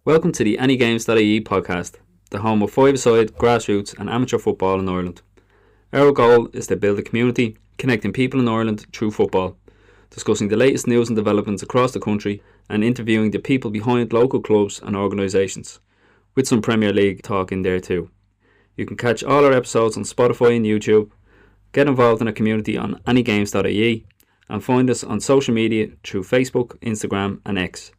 Welcome to the AnyGames.ie podcast, the home of five-a-side, grassroots and amateur football in Ireland. Our goal is to build a community, connecting people in Ireland through football, discussing the latest news and developments across the country and interviewing the people behind local clubs and organisations, with some Premier League talk in there too. You can catch all our episodes on Spotify and YouTube, get involved in our community on AnyGames.ie and find us on social media through Facebook, Instagram and X.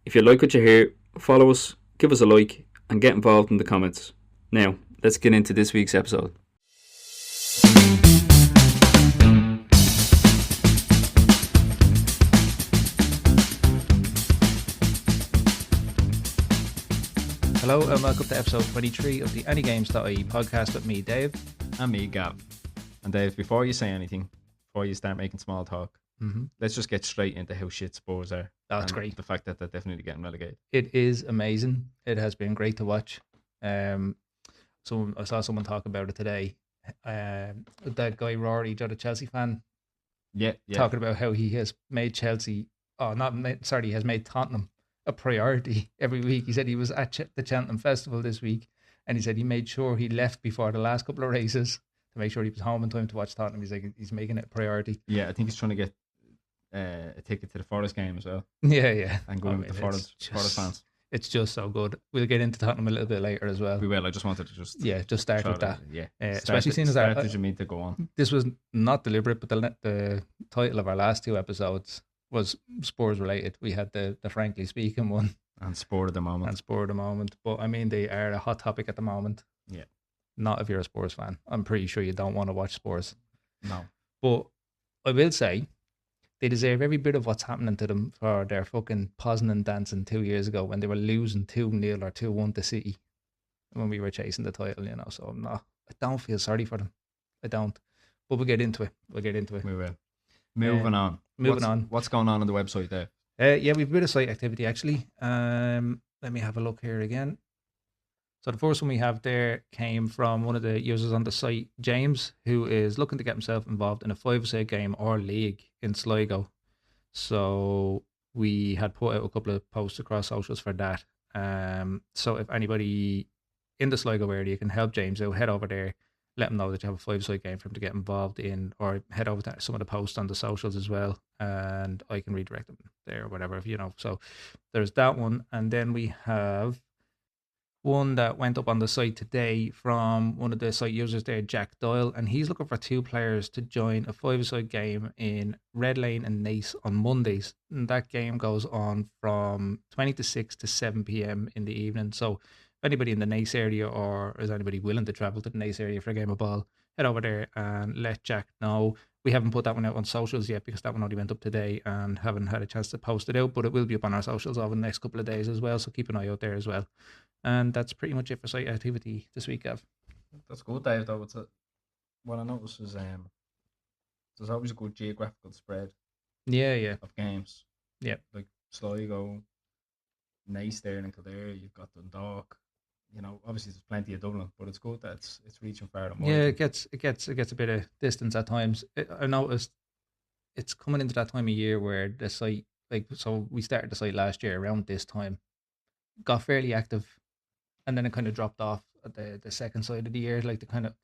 If you like what you hear, follow us, give us a like, and get involved in the comments. Now, let's get into this week's episode. Hello and welcome to episode 23 of the AnyGames.ie podcast with me, Dave. And me, Gav. And Dave, before you say anything, before you start making small talk, let's just get straight into how shit Spurs are. That's great. The fact that they're definitely getting relegated. It is amazing. It has been great to watch. I saw someone talk about it today. That guy Rory, the Chelsea fan, talking about how he has made he has made Tottenham a priority every week. He said he was at the Cheltenham Festival this week, and he said he made sure he left before the last couple of races to make sure he was home in time to watch Tottenham. He's like, he's making it a priority. Yeah, I think he's trying to get a ticket to the Forest game as well. Yeah. And going with the Forest fans. It's just so good. We'll get into Tottenham a little bit later as well. We will. I just wanted to just start with that. Yeah. Especially seeing as you mean to go on. This was not deliberate, but the title of our last two episodes was Spurs related. We had the frankly speaking one. And Sport of the moment. But I mean, they are a hot topic at the moment. Yeah. Not if you're a Spurs fan. I'm pretty sure you don't want to watch Spurs. No. But I will say, they deserve every bit of what's happening to them for their fucking posing and dancing 2 years ago when they were losing 2-0 or 2-1 to City when we were chasing the title, So I don't feel sorry for them. I don't. But we'll get into it. We will. Moving on. What's going on the website there? We've a bit of site activity actually. Let me have a look here again. So the first one we have there came from one of the users on the site, James, who is looking to get himself involved in a 5-a-side game or league in Sligo. So we had put out a couple of posts across socials for that. So if anybody in the Sligo area can help James out, head over there, let him know that you have a 5-a-side game for him to get involved in, or head over to some of the posts on the socials as well, and I can redirect them there or whatever, So there's that one. And then we have one that went up on the site today from one of the site users there, Jack Doyle, and he's looking for 2 players to join a 5-a-side game in Red Lane and Naas on Mondays. And that game goes on from 20 to 6 to 7 p.m. in the evening. So if anybody in the Naas area, or is anybody willing to travel to the Naas area for a game of ball, head over there and let Jack know. We haven't put that one out on socials yet because that one only went up today and haven't had a chance to post it out, but it will be up on our socials over the next couple of days as well, so keep an eye out there as well. And that's pretty much it for site activity this week, Gav. That's good, Dave, though. What I noticed is there's always a good geographical spread of games. Yeah. Like Sligo, Naas there in Kildare, you've got Dundalk. Obviously there's plenty of Dublin, but it's good that it's reaching far and wide. Yeah, it gets a bit of distance at times. I noticed it's coming into that time of year where the site, so we started the site last year around this time, got fairly active, and then it kind of dropped off at the second side of the year, the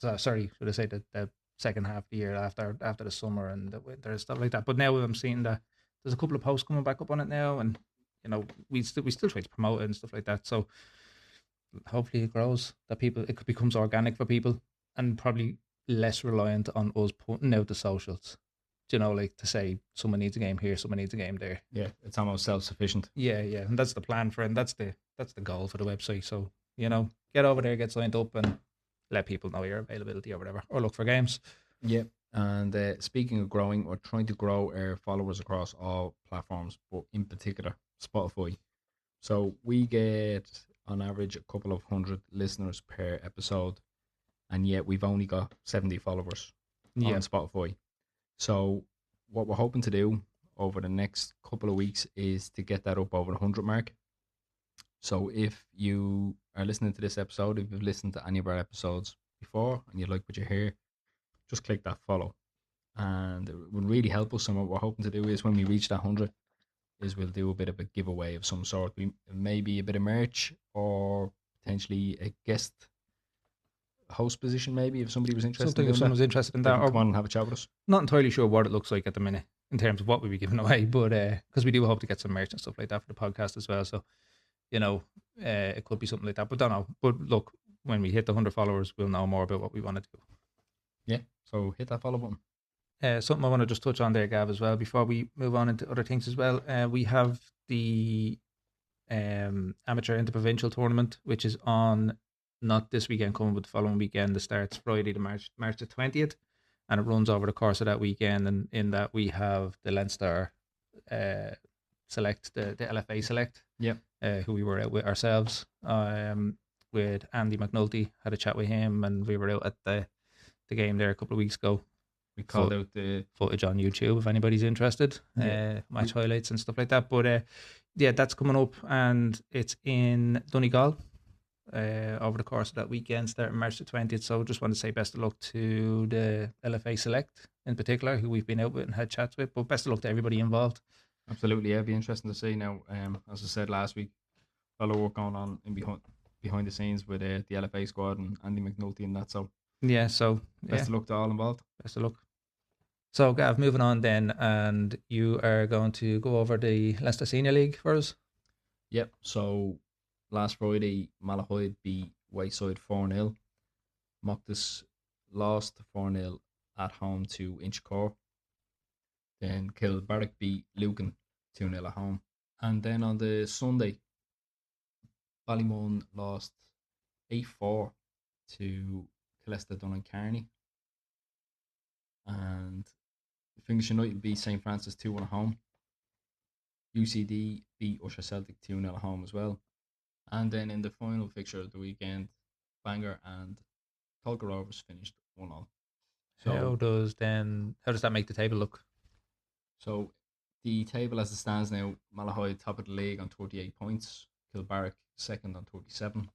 second half of the year after the summer and the winter and stuff like that. But now I'm seeing that there's a couple of posts coming back up on it now, and we still try to promote it and stuff like that. So hopefully it grows, that it becomes organic for people and probably less reliant on us putting out the socials. To say someone needs a game here, someone needs a game there. Yeah, it's almost self-sufficient. Yeah, and that's the plan for it, and that's the goal for the website. So, get over there, get signed up, and let people know your availability or whatever, or look for games. Yeah, and speaking of growing, we're trying to grow our followers across all platforms, but in particular, Spotify. So we get, on average, a couple of 100 listeners per episode, and yet we've only got 70 followers on Spotify. So what we're hoping to do over the next couple of weeks is to get that up over the 100 mark. So if you are listening to this episode, if you've listened to any of our episodes before and you like what you hear, just click that follow. And it would really help us. And what we're hoping to do is when we reach that 100, is we'll do a bit of a giveaway of some sort. Maybe a bit of merch or potentially a guest host position, maybe, if somebody was interested Something in if doing someone's interested in they that. can Or come on and have a chat with us. not entirely sure what it looks like at the minute in terms of what we'll be giving away, but because we do hope to get some merch and stuff like that for the podcast as well. So, it could be something like that, but don't know. But look, when we hit the 100 followers, we'll know more about what we want to do. Yeah, so hit that follow button. Something I want to just touch on there, Gav, as well, before we move on into other things as well. We have the amateur interprovincial tournament, which is on not this weekend coming, but the following weekend. It starts Friday, March the 20th, and it runs over the course of that weekend. And in that, we have the Leinster Select, the LFA Select, who we were out with ourselves, with Andy McNulty. Had a chat with him, and we were out at the game there a couple of weeks ago. We called out the footage on YouTube if anybody's interested, match highlights and stuff like that. But that's coming up, and it's in Donegal over the course of that weekend, starting March the 20th. So just want to say best of luck to the LFA Select in particular, who we've been out with and had chats with. But best of luck to everybody involved. Absolutely, yeah. It'd be interesting to see now. As I said last week, a lot of work going on behind the scenes with the LFA squad and Andy McNulty and that. So best of luck to all involved. Best of luck. So, Gav, moving on then, and you are going to go over the Leinster Senior League for us? Yep, so last Friday, Malahide beat Wayside 4-0. Moctus lost 4-0 at home to Inchicore. Then Kilbarrack beat Lucan 2-0 at home. And then on the Sunday, Ballymun lost 8-4 to Killesta Dun and Kearney. And Fingers United beat St. Francis 2-1 at home. UCD beat Usher Celtic 2-0 at home as well. And then in the final fixture of the weekend, Bangor and Tulka Rovers finished 1-0. So how does that make the table look? So the table as it stands now, Malahide top of the league on 38 points, Kilbarrack second on 37.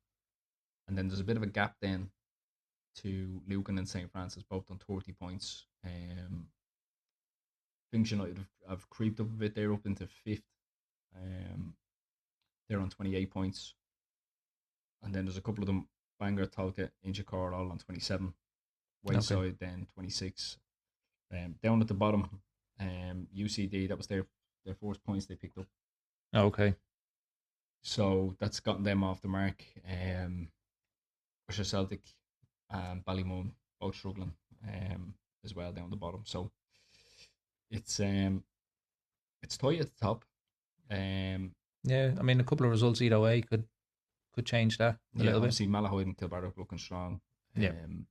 And then there's a bit of a gap then to Lucan and St. Francis, both on 30 points. Fingers United have creeped up a bit. They're up into fifth. They're on 28 points. And then there's a couple of them, Bangor, Tolka, Inchicore, all on 27. Wayside then 26. Down at the bottom, UCD, that was their first points they picked up. Okay. So that's gotten them off the mark. Usher Celtic and Ballymun both struggling as well down the bottom. So it's tight at the top. Yeah, I mean, a couple of results either way could change that a little bit. Obviously Malahide and Kilbarrack looking strong. And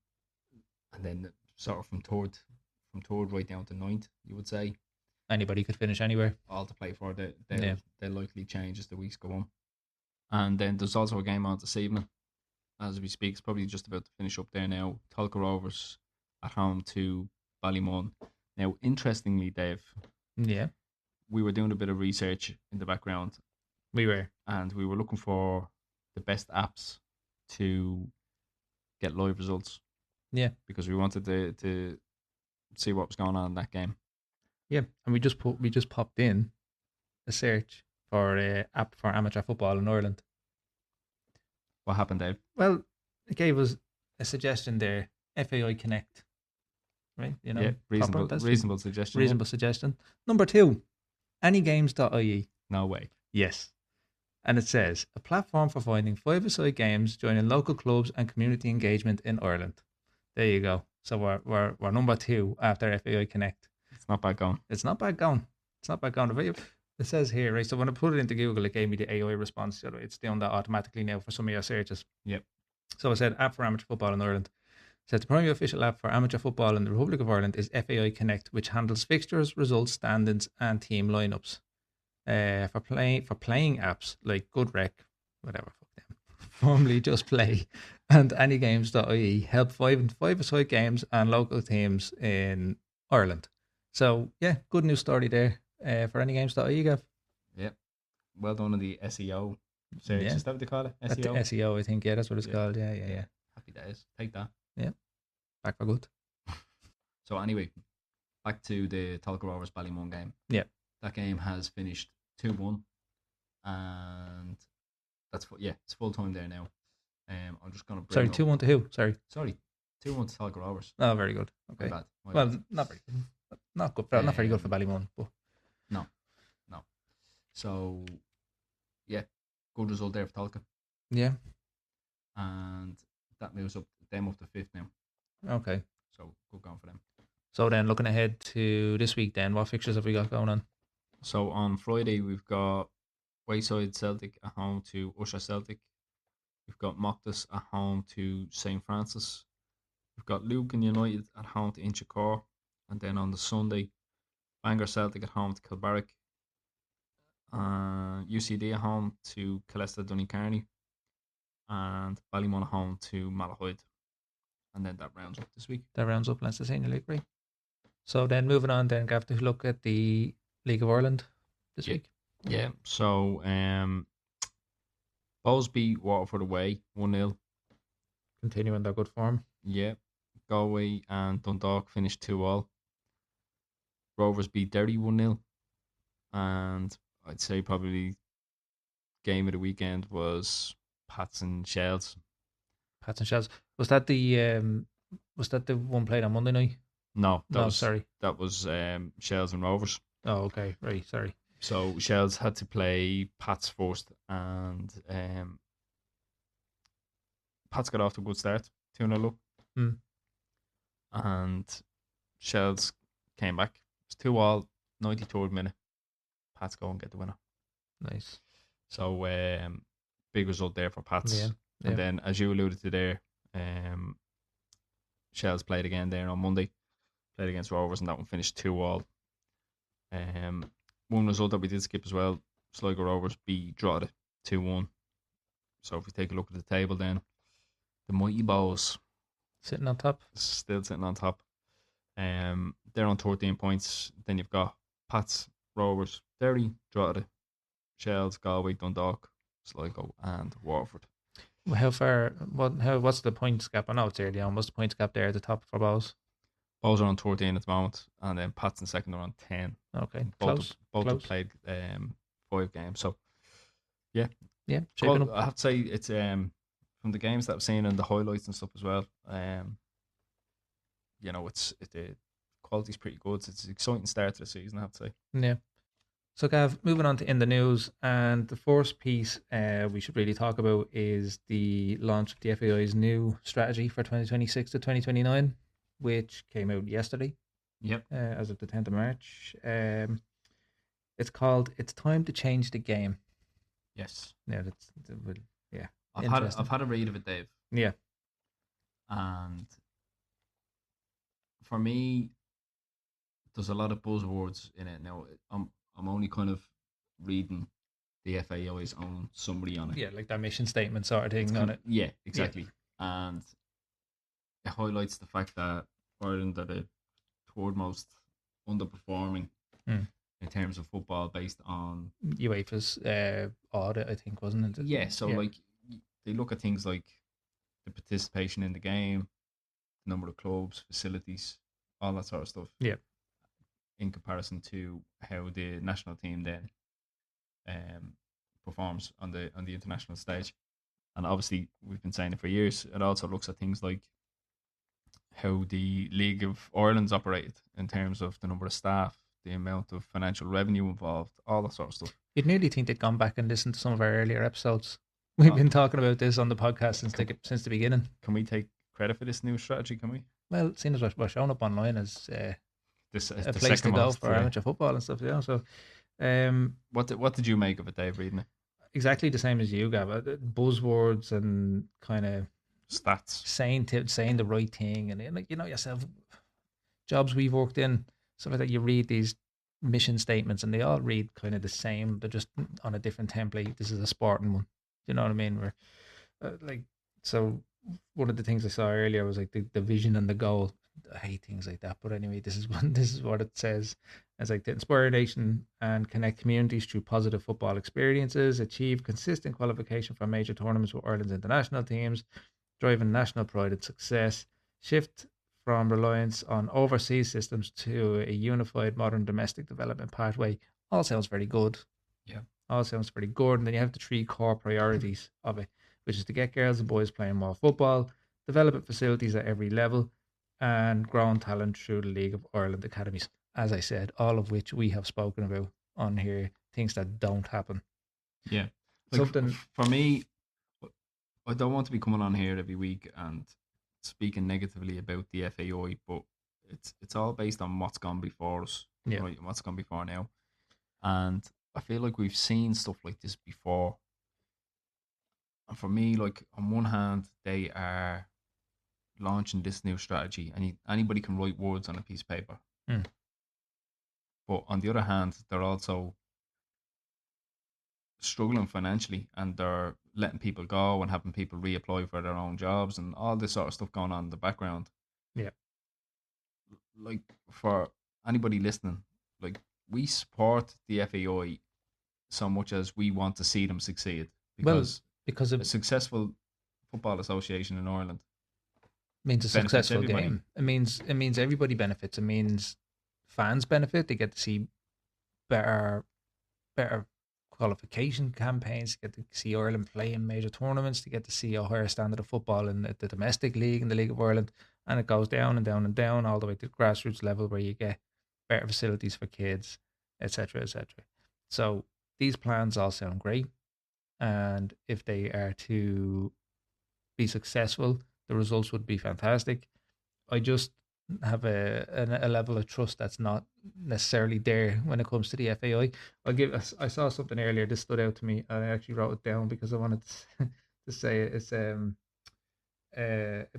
then sort of from third right down to ninth, you would say. Anybody could finish anywhere. All to play for. They'll likely change as the weeks go on. And then there's also a game on this evening. As we speak, it's probably just about to finish up there now. Tulka Rovers at home to Ballymun. Now, interestingly, Dave, we were doing a bit of research in the background. We were. And we were looking for the best apps to get live results. Yeah. Because we wanted to see what was going on in that game. Yeah, and we just popped in a search for an app for amateur football in Ireland. What happened, Dave? Well, it gave us a suggestion there, FAI Connect. Right? Reasonable suggestion. Reasonable suggestion. Number 2, anygames.ie. No way. Yes. And it says, a platform for finding five-a-side games joining local clubs and community engagement in Ireland. There you go. So we're number 2 after FAI Connect. It's not bad going. It's not bad going. It says here, right? So when I put it into Google, it gave me the AI response. It's doing that automatically now for some of your searches. Yep. So I said, app for amateur football in Ireland. It says the primary official app for amateur football in the Republic of Ireland is FAI Connect, which handles fixtures, results, standings, and team lineups. For playing apps like GoodRec, whatever, fuck them, formerly Just Play, and anygames.ie help five-a-side games and local teams in Ireland. So yeah, good news story there for anygames.ie, Gav. Yep. Well done on the SEO search. Is that what they call it? SEO? SEO, I think. Yeah, that's what it's called. Yeah. Happy days. Take that. Yeah. Back for good. So anyway, back to the Tulka Rovers Ballymun game. Yeah. That game has finished 2-1, and it's full time there now. I'm just gonna Sorry, bring up. 2-1 to who? Sorry. 2-1 to Talca Rovers. Oh, very good. My Okay. bad. Well, not very good. Not good. Not very good for Ballymun, but No. So yeah, good result there for Talca, yeah. and that moves them up to 5th now. Okay. So good going for them. So then, looking ahead to this week, then what fixtures have we got going on? So on Friday we've got Wayside Celtic at home to Usher Celtic. We've got Moctus at home to St Francis. We've got Lucan United at home to Inchicore. And then on the Sunday, Bangor Celtic at home to Kilbarrack. UCD at home to Calesta Donecarney. And Ballymun at home to Malahide. And then that rounds up this week. That rounds up Leinster Senior League, right? So then moving on, then Gav, to look at the League of Ireland this week. Yeah. So Bowes beat Waterford away 1-0. Continuing their good form. Yeah. Galway and Dundalk finished 2-2. Rovers beat Derry 1-0. And I'd say probably game of the weekend was Pats and Shells. Pats and Shells. Was that the one played on Monday night? No, sorry. That was Shells and Rovers. Oh, okay. Right, sorry. So Shells had to play Pats first, and Pats got off to a good start, 2-0 up. And Shells came back. It was 2-2, 93rd minute. Pats go and get the winner. Nice. So big result there for Pats. Yeah. And then, as you alluded to there, Shells played again there on Monday. Played against Rovers, and that one finished 2-2. One result that we did skip as well, Sligo Rovers beat Drogheda 2-1. So if we take a look at the table then, the Mighty Bows sitting on top. Still sitting on top. They're on 13 points. Then you've got Pats, Rovers, Derry, Drogheda, Shells, Galway, Dundalk, Sligo and Waterford. How far? What's the points gap? I know it's early on. What's the points gap there at the top for Bows? Bows are on 13 at the moment, and then Pats and second are on 10. Okay, both have played 5 games. So yeah, shaping up. I have to say it's from the games that I've seen and the highlights and stuff as well. It's the quality's pretty good. It's an exciting start to the season, I have to say. Yeah. So Gav, moving on to in the news, and the first piece we should really talk about is the launch of the FAI's new strategy for 2026 to 2029, which came out yesterday. Yep. As of the 10th of March. It's called "It's Time to Change the Game." Yes. Yeah, I've had a read of it, Dave. Yeah. And for me, there's a lot of buzzwords in it. Now, I'm only kind of reading the FAI's own summary on it. Yeah, like their mission statement sort of thing on it. Yeah, exactly. Yeah. And it highlights the fact that Ireland are the third most underperforming in terms of football based on UEFA's audit, I think, wasn't it? Yeah, so like they look at things like the participation in the game, the number of clubs, facilities, all that sort of stuff. Yeah. In comparison to how the national team then performs on the international stage. And obviously we've been saying it for years. It also looks at things like how the League of Ireland's operated in terms of the number of staff, the amount of financial revenue involved, all that sort of stuff. You'd nearly think they'd gone back and listened to some of our earlier episodes. We've been talking about this on the podcast since the beginning. Can we take credit for this new strategy? Can we? Well, seeing as we're showing up online as a place to go for amateur football and stuff, So, what did you make of it, Dave? Reading it? Exactly the same as you, Gav. Buzzwords and kind of stats, saying the right thing, and like yourself, jobs we've worked in, stuff like that. You read these mission statements, and they all read kind of the same. They're just on a different template. This is a Spartan one. Do you know what I mean? Where so one of the things I saw earlier was like the vision and the goal. I hate things like that, but anyway, this is what it says. It's like to inspire a nation and connect communities through positive football experiences, achieve consistent qualification for major tournaments with Ireland's international teams, driving national pride and success, shift from reliance on overseas systems to a unified modern domestic development pathway. All sounds very good. Yeah. All sounds pretty good. And then you have the three core priorities of it, which is to get girls and boys playing more football, develop facilities at every level, and growing talent through the League of Ireland academies. As I said, all of which we have spoken about on here, things that don't happen. Yeah. Like Something for me, I don't want to be coming on here every week and speaking negatively about the FAI, but it's all based on what's gone before us, Yeah. right? And what's gone before now. And I feel like we've seen stuff like this before. And for me, like on one hand, they are launching this new strategy, and anybody can write words on a piece of paper. Mm. But on the other hand, they're also struggling financially, and they're letting people go and having people reapply for their own jobs and all this sort of stuff going on in the background. Yeah. Like for anybody listening, like we support the FAI so much as we want to see them succeed, Well, because because a it successful football association in Ireland means a benefits successful everybody. game. It means everybody benefits. It means fans benefit. They get to see better better qualification campaigns, to get to see Ireland play in major tournaments, to get to see a higher standard of football in the domestic league, in the League of Ireland, and it goes down and down and down all the way to the grassroots level where you get better facilities for kids, etc., etc. So these plans all sound great, and if they are to be successful, the results would be fantastic. I just have a level of trust that's not necessarily there when it comes to the FAI. I saw something earlier. This stood out to me. I actually wrote it down because I wanted to say it. It's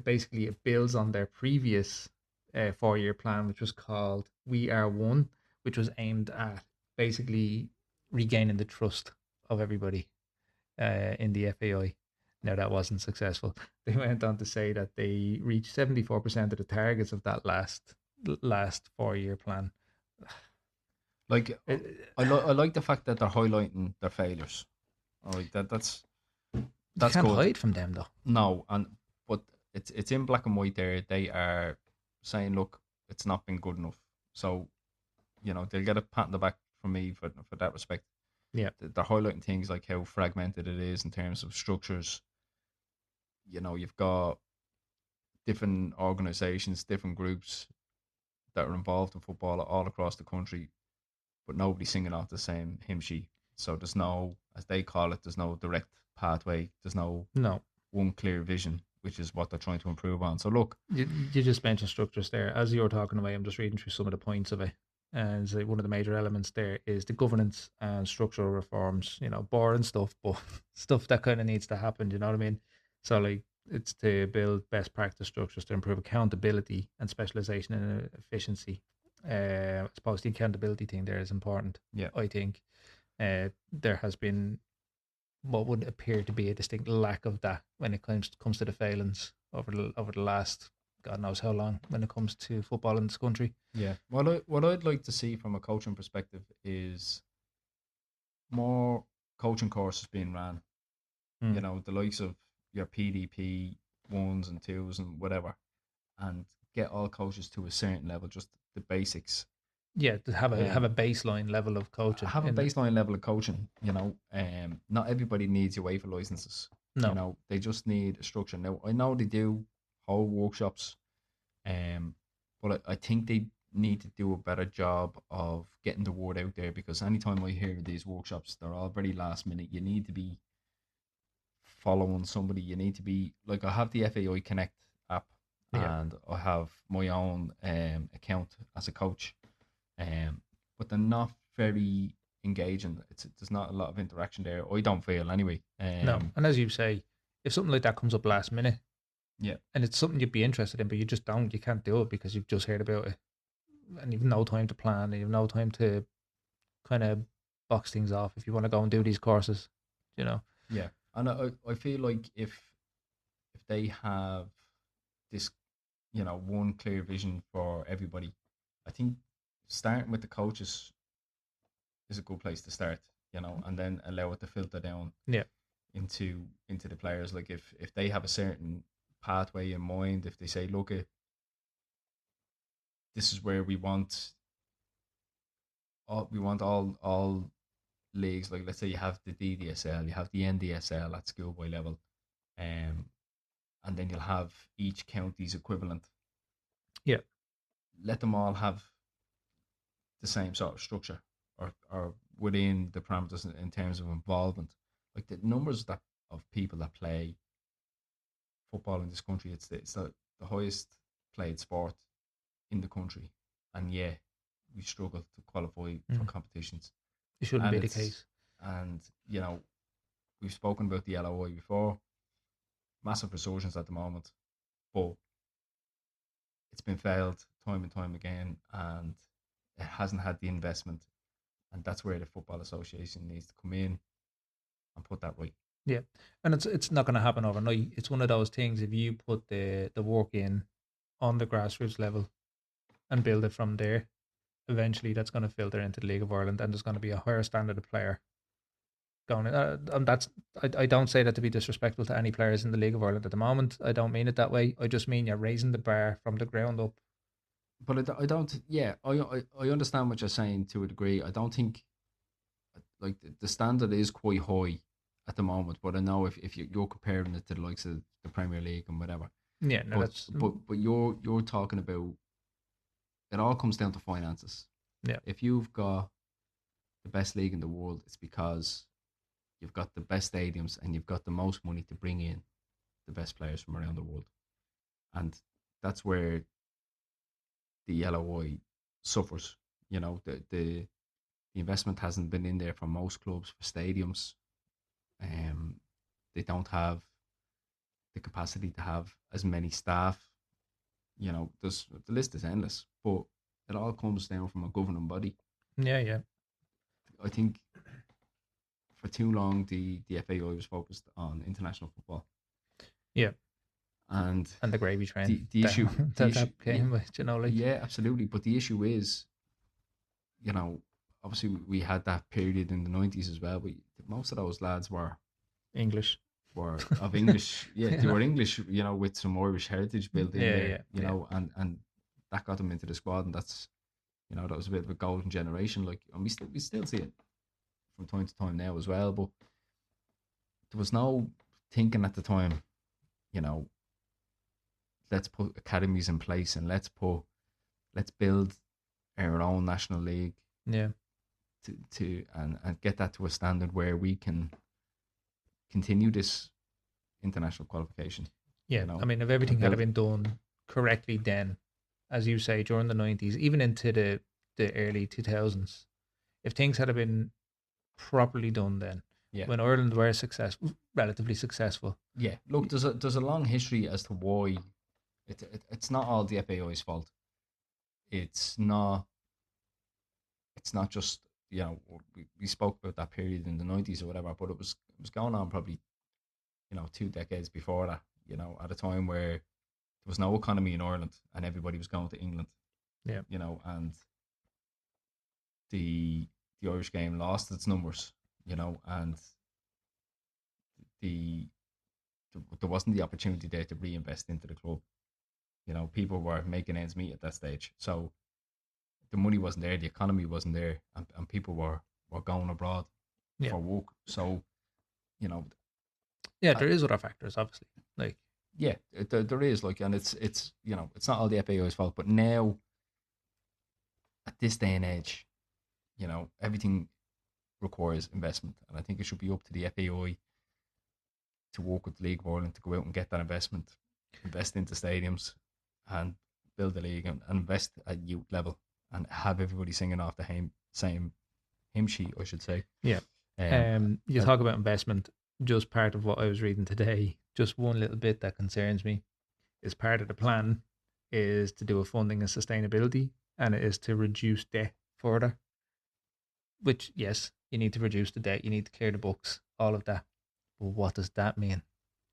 basically it builds on their previous 4-year plan, which was called We Are One, which was aimed at basically regaining the trust of everybody in the FAI. Now that wasn't successful. They went on to say that they reached 74% of the targets of that last 4-year plan. Like It, I like the fact that they're highlighting their failures. All right, that's you that's can't good. hide from them though. No, but it's in black and white there. They are saying, look, it's not been good enough. So, they'll get a pat on the back from me for that respect. Yeah, They're highlighting things like how fragmented it is in terms of structures. You've got different organizations, different groups that are involved in football all across the country, but nobody singing off the same hymn sheet. So there's no, as they call it, there's no direct pathway. There's no no. one clear vision, which is what they're trying to improve on. So look, You just mentioned structures there. As you were talking away, I'm just reading through some of the points of it. And so one of the major elements there is the governance and structural reforms. Boring stuff, but stuff that kind of needs to happen. You know what I mean? So like it's to build best practice structures to improve accountability and specialization and efficiency. I suppose the accountability thing there is important. yeah, I think there has been what would appear to be a distinct lack of that when it comes to the failings over the last God knows how long when it comes to football in this country. yeah. What I'd like to see from a coaching perspective is more coaching courses being ran. Mm. The likes of your PDP ones and twos and whatever, and get all coaches to a certain level, just the basics. Yeah, to have a Um, baseline level of coaching. have a baseline level of coaching. Not everybody needs UEFA licenses. No, They just need a structure. Now I know they do whole workshops, but I think they need to do a better job of getting the word out there, because anytime I hear these workshops, they're all very last minute. You need to be following somebody. You need to be like, I have the FAI Connect app, yeah, and I have my own account as a coach, but they're not very engaging. There's not a lot of interaction there. I don't feel anyway. no. And as you say, if something like that comes up last minute Yeah, and it's something you'd be interested in, but you can't do it because you've just heard about it and you've no time to plan and you've no time to kind of box things off if you want to go and do these courses, you know. yeah, and I feel like if they have this, one clear vision for everybody, I think starting with the coaches is a good place to start. And then allow it to filter down Yeah. into the players. Like if they have a certain pathway in mind, if they say, look, this is where we want all leagues, like let's say you have the DDSL, you have the NDSL at schoolboy level, and then you'll have each county's equivalent. Yeah. Let them all have the same sort of structure, or within the parameters in terms of involvement. Like the numbers that of people that play football in this country, it's the highest played sport in the country, and yeah, we struggle to qualify for competitions. It shouldn't And be the case. And we've spoken about the LOI before. Massive resurgence at the moment, but it's been failed time and time again, and it hasn't had the investment, and that's where the Football Association needs to come in and put that right. Yeah, and it's not going to happen overnight. It's one of those things. If you put the work in on the grassroots level and build it from there, eventually that's going to filter into the League of Ireland, and there's going to be a higher standard of player going. And that's I don't say that to be disrespectful to any players in the League of Ireland at the moment. I don't mean it that way. I just mean you're raising the bar from the ground up. But I don't. Yeah, I understand what you're saying to a degree. I don't think like the standard is quite high at the moment. But I know if you're comparing it to the likes of the Premier League and whatever. Yeah, no, but you're talking about, it all comes down to finances. Yeah. If you've got the best league in the world, it's because you've got the best stadiums and you've got the most money to bring in the best players from around the world. And that's where the LOI suffers. The investment hasn't been in there for most clubs for stadiums. They don't have the capacity to have as many staff. The list is endless, but it all comes down from a governing body. Yeah. I think for too long the FAI was focused on international football. Yeah. And the gravy train. The issue that came with, yeah, absolutely. But the issue is, obviously we had that period in the 90s as well. Most of those lads were English. Were of English, they were English, with some Irish heritage built in there, and that got them into the squad, and that's, that was a bit of a golden generation. Like, and we still see it from time to time now as well. But there was no thinking at the time, let's put academies in place and let's build our own national league. Yeah. And get that to a standard where we can continue this international qualification. Yeah, I mean, if everything had been done correctly then, as you say, during the 90s, even into the early 2000s, if things had been properly done then, when Ireland were relatively successful. Yeah, look, there's a long history as to why it's not all the FAI's fault. It's not just, we spoke about that period in the 90s or whatever, but it was going on probably, 2 decades before that, at a time where there was no economy in Ireland and everybody was going to England. Yeah. And the Irish game lost its numbers, and there wasn't the opportunity there to reinvest into the club. People were making ends meet at that stage. So the money wasn't there, the economy wasn't there, and people were going abroad for work. So, yeah, there is other factors, obviously. Like, yeah, there is, like, and it's it's not all the FAI's fault, but now at this day and age, everything requires investment, and I think it should be up to the FAI to work with the League of Ireland to go out and get that investment, invest into stadiums, and build the league, and invest at youth level, and have everybody singing off the same hymn sheet, I should say. Yeah. You talk about investment. Just part of what I was reading today, just one little bit that concerns me, is part of the plan is to do a funding and sustainability, and it is to reduce debt further. Which, yes, you need to reduce the debt, you need to clear the books, all of that. But what does that mean?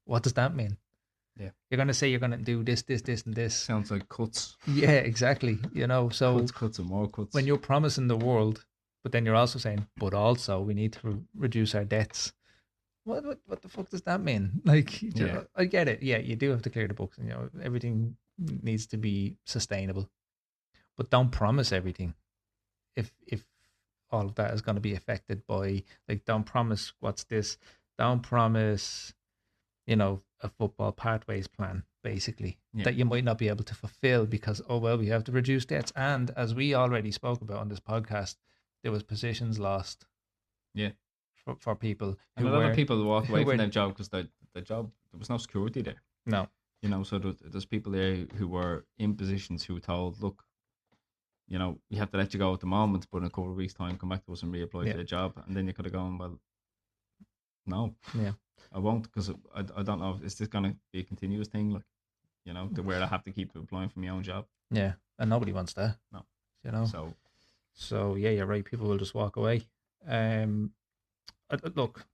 What does that mean? Yeah. You're going to say you're going to do this, and this. Sounds like cuts. Yeah, exactly. So cuts and more cuts. When you're promising the world, but then you're also saying, but also we need to reduce our debts. What the fuck does that mean? Like, I get it. Yeah, you do have to clear the books, and everything needs to be sustainable, but don't promise everything. If all of that is going to be affected by, like, don't promise what's this, don't promise, a football pathways plan, basically, that you might not be able to fulfill because, oh, well, we have to reduce debts. And as we already spoke about on this podcast, there was positions lost. Yeah. For people and a lot of people walk away from their job because the job, there was no security there. No. So there's people there who were in positions who were told, look, we have to let you go at the moment, but in a couple of weeks' time, come back to us and reapply for the job. And then you could have gone, well, no, I won't, because I don't know, is this going to be a continuous thing, like, where I have to keep applying for my own job? Yeah, and nobody wants that. No. So yeah, you're right. People will just walk away. Look,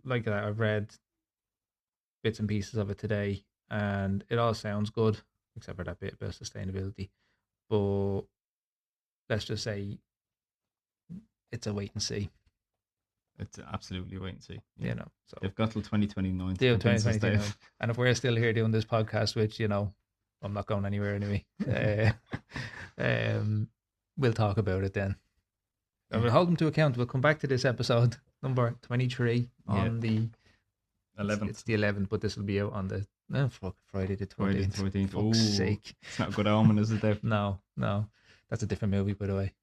like that, I've read bits and pieces of it today, and it all sounds good, except for that bit about sustainability. But let's just say it's a wait and see. It's absolutely wait and see. So they've got till 2029. Till 2029. And if we're still here doing this podcast, which I'm not going anywhere anyway, we'll talk about it then. And we'll hold them to account. We'll come back to this episode number 23 on the 11th. It's the 11th, but this will be out on the Friday the 13th. Friday the 13th. Fuck's sake. It's not a good omen, is it, Dave? No. That's a different movie, by the way.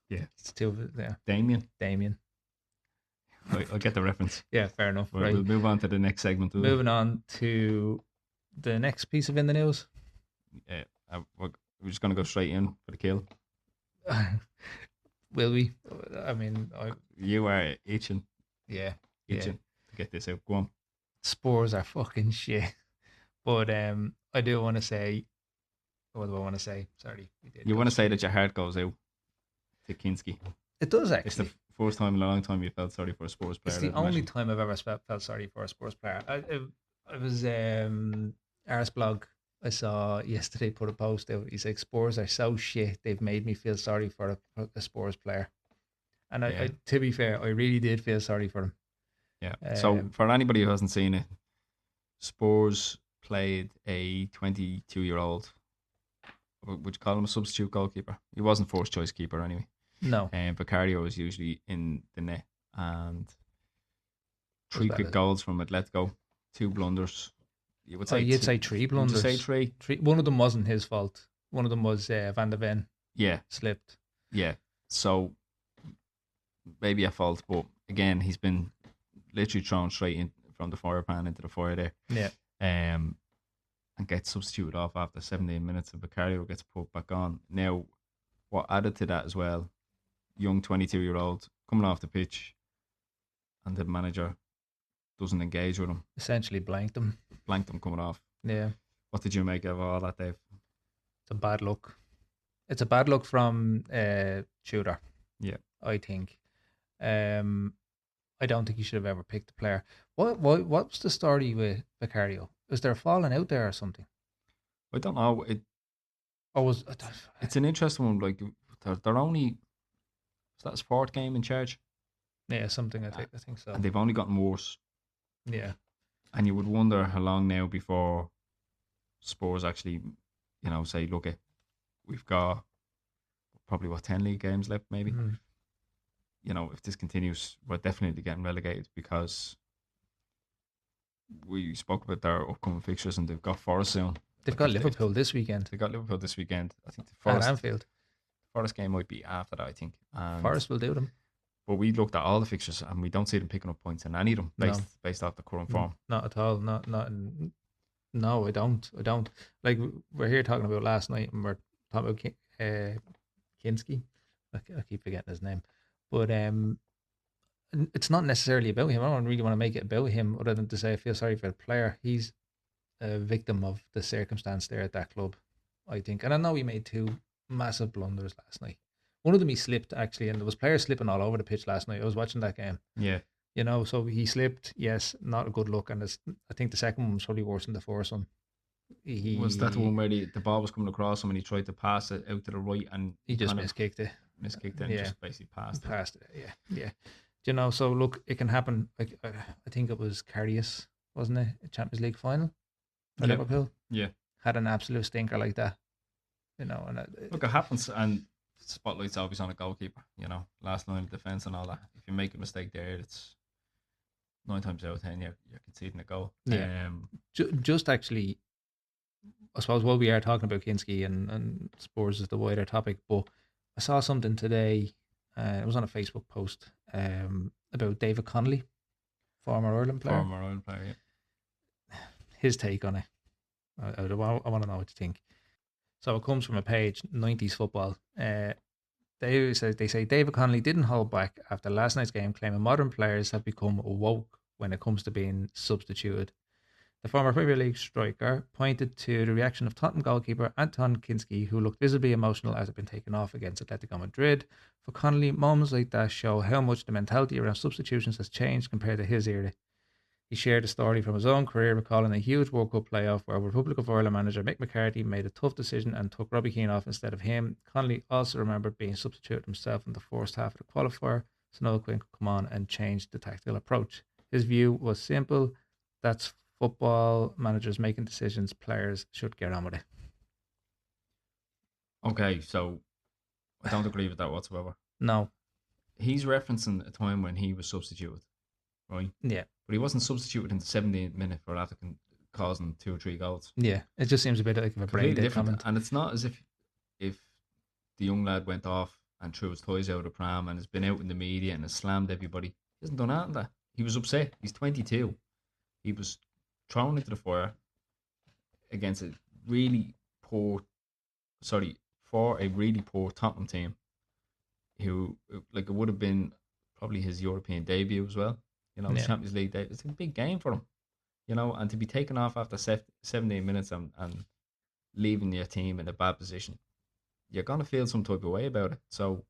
Yeah. It's two of it, yeah. Damien. I'll get the reference. Yeah, fair enough. Right. We'll move on to the next segment. Moving on to the next piece of In the News. Yeah, we're just going to go straight in for the kill. Will we? I mean, you are itching. Yeah. To get this out. Go on. Spurs are fucking shit. But I do want to say, what do I want to say? Sorry. You want to say that your heart goes out to Kinsky. It does, actually. It's the first time in a long time you felt sorry for a Spurs player. It's the only time I've ever felt sorry for a Spurs player. I was Arsblog, I saw yesterday, put a post out. He's like, Spurs are so shit, they've made me feel sorry for a Spurs player. And I, to be fair, I really did feel sorry for him. Yeah. So for anybody who hasn't seen it, Spurs played a 22-year-old, would you call him a substitute goalkeeper? He wasn't first choice keeper anyway. No. Vicario was usually in the net, and 3 quick goals from Atletico, 2 blunders. You'd say 3 blunders. Would you say 3? One of them wasn't his fault. One of them was Van de Ven. Yeah. Slipped. Yeah. So maybe a fault, but again, he's been literally thrown straight in from the fire pan into the fire there. Yeah. And gets substituted off after 17 minutes, and Vicario gets put back on. Now, what added to that as well, young 22-year-old coming off the pitch, and the manager doesn't engage with him. Essentially blanked him Coming off. Yeah. What did you make of all that, Dave? It's a bad look. It's a bad look from Tudor. Yeah. I think. I don't think he should have ever picked the player. What's the story with Vicario? Is there a falling out there or something? I don't know. It's an interesting one. Like, they're only, is that a sport game in charge? Yeah, something. I think so. And they've only gotten worse. Yeah. And you would wonder how long now before Spurs actually, say, look, we've got probably 10 league games left, maybe. Mm-hmm. If this continues, we're definitely getting relegated, because we spoke about their upcoming fixtures, and they've got Forest soon. They've got Liverpool this weekend. They've got Liverpool this weekend. I think the Forest, at Anfield. Forest game might be after that, I think. And Forest will do them. But we looked at all the fixtures, and we don't see them picking up points in any of them based off the current form. Not at all. No, I don't. Like, we're here talking about last night, and we're talking about Kinsky. I keep forgetting his name. But it's not necessarily about him. I don't really want to make it about him, other than to say I feel sorry for the player. He's a victim of the circumstance there at that club, I think. And I know he made 2 massive blunders last night. One of them he slipped, actually, and there was players slipping all over the pitch last night. I was watching that game. Yeah. So he slipped, yes, not a good look. And I think the second one was probably worse than the first one. Was that the one where the ball was coming across him and he tried to pass it out to the right, and he just miskicked it? Miskicked it and just basically passed it. Yeah. So look, it can happen. Like, I think it was Karius, wasn't it? A Champions League final for Liverpool. Yeah. Had an absolute stinker like that. And look, it happens, and spotlight's always on a goalkeeper. Last line of defense and all that. If you make a mistake there, it's 9 times out of 10 you're conceding a goal. Yeah. Just actually, I suppose while we are talking about Kinsky and Spurs is the wider topic, but I saw something today. It was on a Facebook post about David Connolly, former Ireland player. Yeah. His take on it. I want to know what you think. So it comes from a page, 90s football. They say David Connolly didn't hold back after last night's game, claiming modern players have become woke when it comes to being substituted. The former Premier League striker pointed to the reaction of Tottenham goalkeeper Antonin Kinsky, who looked visibly emotional as it had been taken off against Atletico Madrid. For Connolly, moments like that show how much the mentality around substitutions has changed compared to his era. He shared a story from his own career, recalling a huge World Cup playoff where Republic of Ireland manager Mick McCarthy made a tough decision and took Robbie Keane off instead of him. Connolly also remembered being substituted himself in the first half of the qualifier, so Noel Quinn could come on and change the tactical approach. His view was simple: that's football, managers making decisions, players should get on with it. Okay, so I don't agree with that whatsoever. No. He's referencing a time when he was substituted, right? Yeah. But he wasn't substituted in the 17th minute for after causing 2 or 3 goals. Yeah, it just seems a bit like a brain dead comment. And it's not as if the young lad went off and threw his toys out of the pram and has been out in the media and has slammed everybody. He hasn't done that. He was upset. He's 22. He was thrown into the fire against a really poor Tottenham team who, like, it would have been probably his European debut as well. The Champions League debut. It's a big game for him, and to be taken off after 17 minutes and leaving your team in a bad position, you're going to feel some type of way about it. So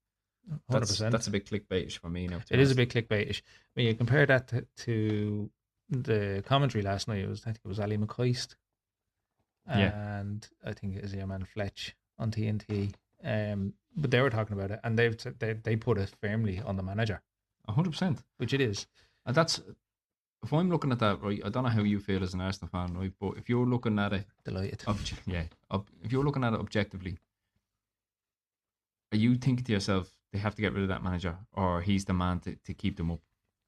100%. That's a bit clickbaitish for me now. It is a bit clickbaitish. When you compare that to the commentary last night, I think it was Ali McCoist and I think it was your man Fletch on TNT. But they were talking about it, and they put it firmly on the manager. 100%. Which it is. And that's, if I'm looking at that, right, I don't know how you feel as an Arsenal fan, right, but if you're looking at it... Delighted. If you're looking at it objectively, are you thinking to yourself, they have to get rid of that manager, or he's the man to keep them up?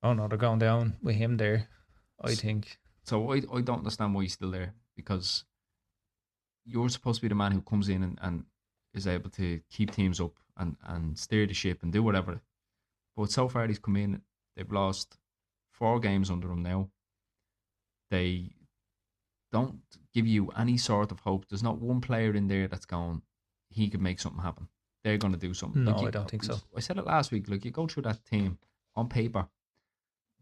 Oh no, they're going down with him there, I think. So I don't understand why he's still there, because you're supposed to be the man who comes in and is able to keep teams up and steer the ship and do whatever. But so far he's come in, they've lost 4 games under him now. They don't give you any sort of hope. There's not one player in there that's going, he could make something happen. They're going to do something. No, I don't think so. I said it last week. Like, you go through that team, on paper,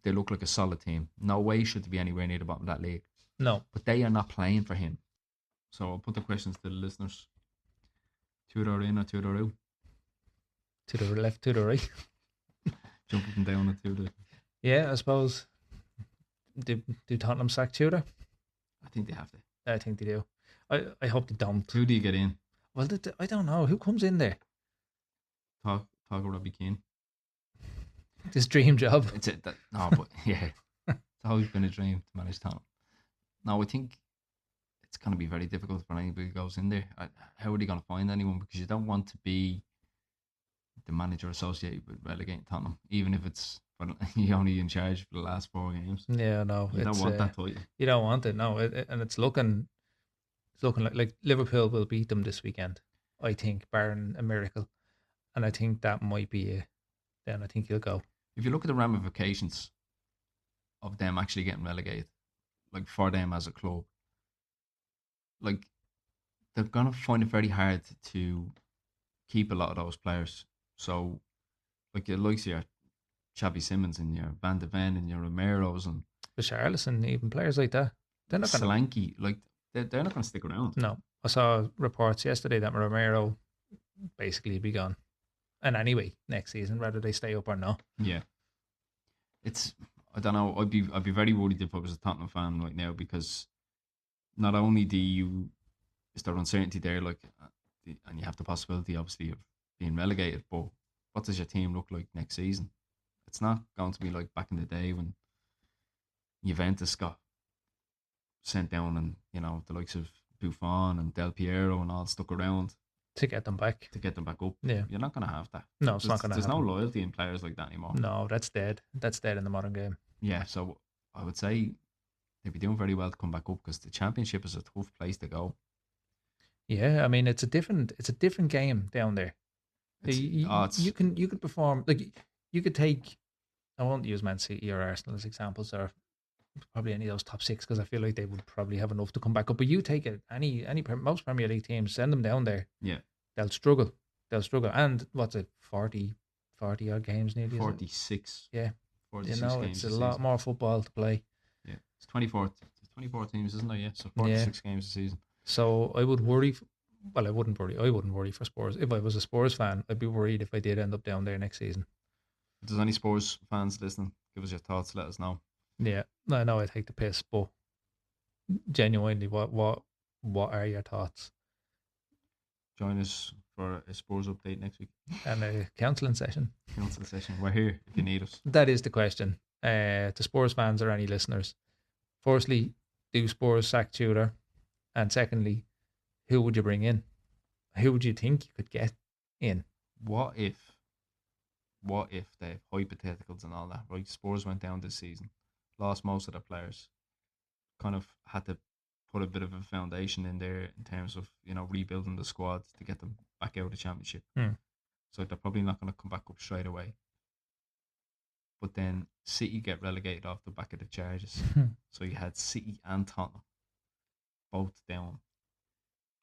they look like a solid team. No way should they be anywhere near the bottom of that league. No. But they are not playing for him. So I'll put the questions to the listeners. 2 door in or 2 door out? To the left, to the right. Jump up and down or 2 door. Yeah, I suppose. Do Tottenham sack Tudor? I think they have to. I think they do. I hope they don't. Who do you get in? Well, I don't know. Who comes in there? Talk of Robbie Keane. This dream job. But yeah. It's always been a dream to manage Tottenham. No, I think it's going to be very difficult for anybody who goes in there. How are they going to find anyone? Because you don't want to be the manager associated with relegating Tottenham, even if it's you're only in charge for the last 4 games. Yeah, no. You don't want that title. You don't want it, no. And it's looking like Liverpool will beat them this weekend, I think, barring a miracle. And I think that might be it. Then I think he'll go. If you look at the ramifications of them actually getting relegated, like for them as a club, like they're going to find it very hard to keep a lot of those players. So, like your likes of your Xavi Simons and your Van de Ven and your Romero's and Richarlison, even players like that, they're not going to... Solanke, like they're not going to stick around. No. I saw reports yesterday that Romero basically be gone. And anyway, next season, whether they stay up or not. Yeah. I don't know, I'd be very worried if I was a Tottenham fan right now, because not only is there uncertainty there, like, and you have the possibility, obviously, of being relegated, but what does your team look like next season? It's not going to be like back in the day when Juventus got sent down and, the likes of Buffon and Del Piero and all stuck around. to get them back. up. Yeah. You're not going to have that. No, it's not going to There's happen. no loyalty in players like that anymore. No, that's dead. That's dead in the modern game. Yeah, so I would say they'd be doing very well to come back up because the championship is a tough place to go. Yeah, I mean it's a different game down there. You could perform like you could take. I won't use Man City or Arsenal as examples, or probably any of those top six because I feel like they would probably have enough to come back up. But you take it, most Premier League teams, send them down there. Yeah, they'll struggle. And what's it, 40 odd games nearly? 46. Yeah, 46 games. It's a lot more football to play. Yeah, it's 24 teams, isn't it? Yeah, so 46 games a season. So I would worry. Well, I wouldn't worry for Spurs. If I was a Spurs fan, I'd be worried if I did end up down there next season. If there's any Spurs fans listening, give us your thoughts. Let us know. Yeah, I know I take the piss, but genuinely, what are your thoughts? Join us for a Spurs update next week and a counselling session. We're here if you need us. That is the question. To Spurs fans or any listeners, firstly, do Spurs sack Tudor? And secondly, who would you bring in? Who would you think you could get in? What if the hypotheticals and all that, right? Spurs went down this season, lost most of their players, kind of had to put a bit of a foundation in there in terms of, rebuilding the squad to get them back out of the championship. So they're probably not going to come back up straight away. But then City get relegated off the back of the charges. So you had City and Tottenham both down.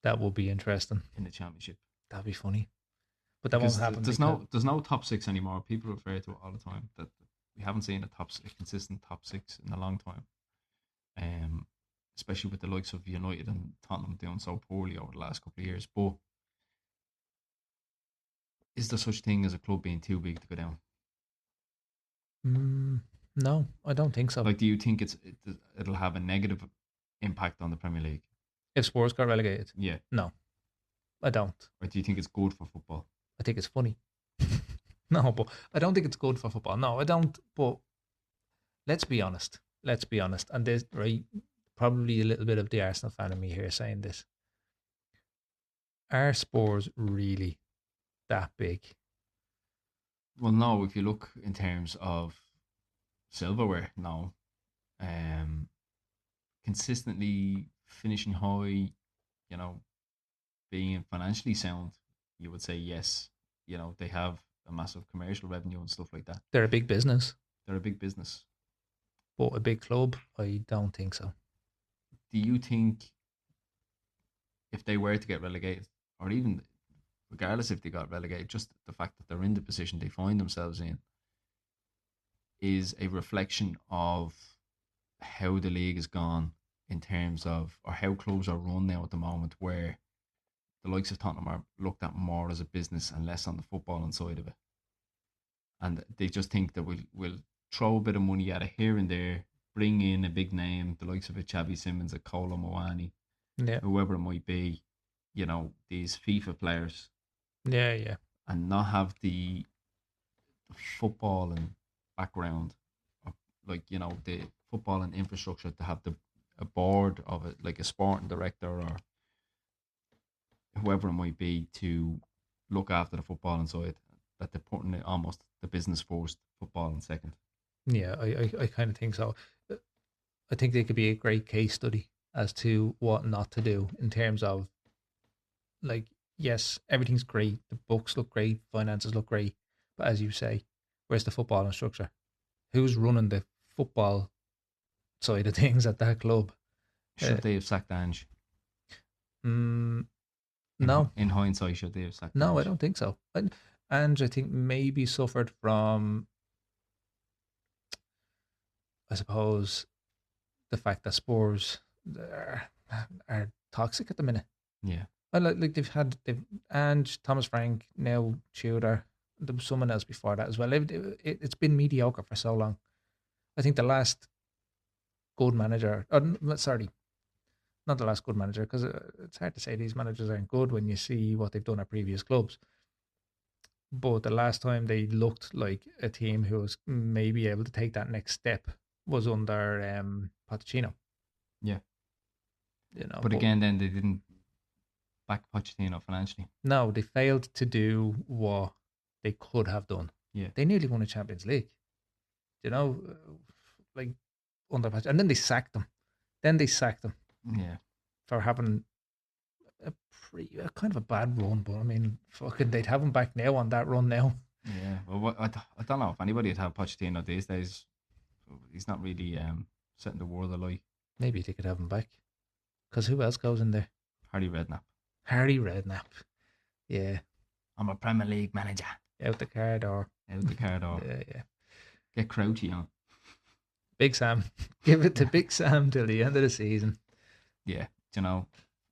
That would be interesting in the championship. That'd be funny. But that won't happen. There's no top six anymore. People refer to it all the time that we haven't seen a consistent top six in a long time. Especially with the likes of United and Tottenham doing so poorly over the last couple of years. But is there such thing as a club being too big to go down? No, I don't think so. Like, do you think it'll have a negative impact on the Premier League if Spurs got relegated? Yeah. No, I don't. Or do you think it's good for football? I think it's funny. No, but I don't think it's good for football. No, I don't. But let's be honest. And there's probably a little bit of the Arsenal fan in me here saying this. Are Spurs really that big? Well, no. If you look in terms of silverware, no. Consistently finishing high, being financially sound, you would say yes. They have a massive commercial revenue and stuff like that. They're a big business. But a big club, I don't think so. Do you think if they were to get relegated, or even regardless if they got relegated, just the fact that they're in the position they find themselves in is a reflection of how the league has gone in terms of, or how clubs are run now at the moment, where the likes of Tottenham are looked at more as a business and less on the footballing side of it. And they just think that we'll throw a bit of money at it here and there, bring in a big name, the likes of a Xavi Simons, a Kolo Muani, whoever it might be, these FIFA players. Yeah. And not have the footballing background, the footballing infrastructure to have a board of it, like a sporting director or whoever it might be, to look after the footballing side, that they're putting it almost the business first, footballing second. Yeah, I kind of think so. I think they could be a great case study as to what not to do in terms of, yes, everything's great, the books look great, finances look great, but as you say, where's the footballing structure? Who's running the football side of things at that club? Should they have sacked Ange? No. In hindsight, should they have sacked Ange? No, I don't think so. Ange, I think, maybe suffered from, I suppose, the fact that Spurs are toxic at the minute. Yeah. They've Ange, Thomas Frank, now Tudor. There was someone else before that as well. It's been mediocre for so long. I think the last good manager, not the last good manager, because it's hard to say these managers aren't good when you see what they've done at previous clubs. But the last time they looked like a team who was maybe able to take that next step was under Pochettino. Yeah. But again, then they didn't back Pochettino financially. No, they failed to do what they could have done. Yeah. They nearly won a Champions League. You know, like under Pochettino. And then they sacked them. Yeah. For having a kind of a bad run. But I mean, fucking, they'd have him back now on that run now. Yeah. Well, I don't know if anybody would have Pochettino these days. He's not really setting the world alight. Maybe they could have him back. Because who else goes in there? Harry Redknapp. Harry Redknapp. Yeah. I'm a Premier League manager. Out the car door. Yeah. Get Crouchy on. Big Sam. Give it to Big Sam till the end of the season. Yeah. You know,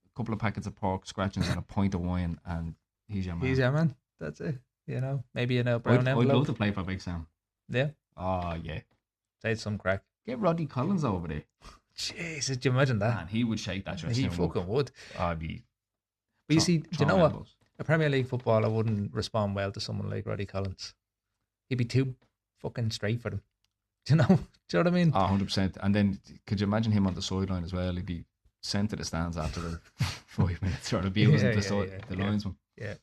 a couple of packets of pork scratchings and a pint of wine, and he's your man. He's your man. That's it. You know, maybe an brown envelope. I'd love to play for Big Sam. Yeah. Oh, yeah. Say some crack. Get Roddy Collins over there. Jesus, do you imagine that? Man, he would shake that dressing He room fucking up. would. I'd be. But you see, do you know what? elbows. A Premier League footballer wouldn't respond well to someone like Roddy Collins. He'd be too fucking straight for them. Do you know? Do you know what I mean? 100%. And then, could you imagine him on the sideline as well? He'd be sent to the stands after the 5 minutes or abusing the linesman. Yeah.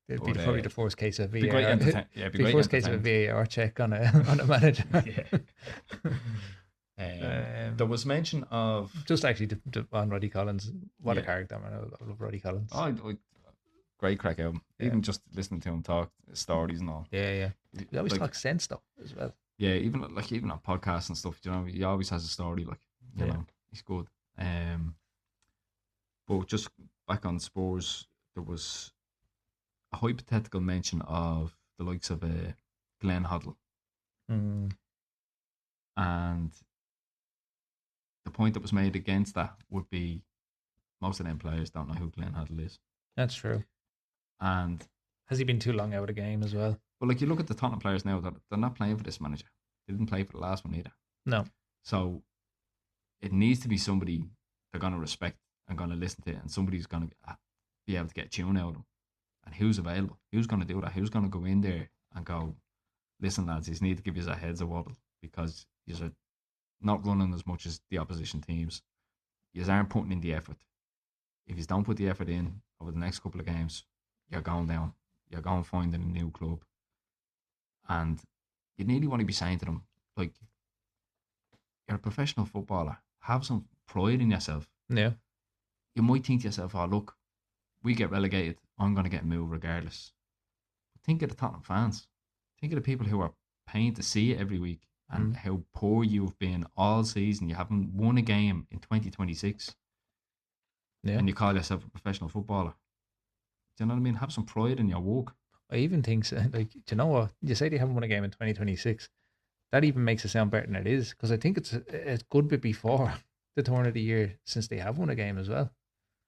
It'd But, be probably the first case of VAR. Be great entertainment. Yeah, Be first case of a VAR check on a manager. There was mention of just actually on Roddy Collins. What a character, man! I love Roddy Collins. Great crack album. Even just listening to him talk stories and all. Yeah. He always talks sense though as well. Yeah, even on podcasts and stuff. You know, he always has a story. Like you know, he's good. But just back on Spurs, there was a hypothetical mention of the likes of Glenn Hoddle. And the point that was made against that would be most of them players don't know who Glenn Hoddle is. That's true. And has he been too long out of the game as well? Well, like you look at the Tottenham players now, they're not playing for this manager. They didn't play for the last one either. No. So it needs to be somebody they're going to respect and going to listen to, and somebody's going to be able to get a tune out of them. And who's available? Who's going to do that? Who's going to go in there and go, listen, lads, you need to give you a heads a wobble because you're not running as much as the opposition teams. You aren't putting in the effort. If you don't put the effort in over the next couple of games, you're going down. You're going finding a new club. And you nearly want to be saying to them, like, you're a professional footballer. Have some pride in yourself. Yeah. You might think to yourself, oh, look, we get relegated. I'm going to get moved regardless. But think of the Tottenham fans. Think of the people who are paying to see it every week and how poor you've been all season. You haven't won a game in 2026. Yeah. And you call yourself a professional footballer. Do you know what I mean? Have some pride in your work. I even think, like, do you know what? You say they haven't won a game in 2026. That even makes it sound better than it is, because I think it's a good bit before the turn of the year since they have won a game as well.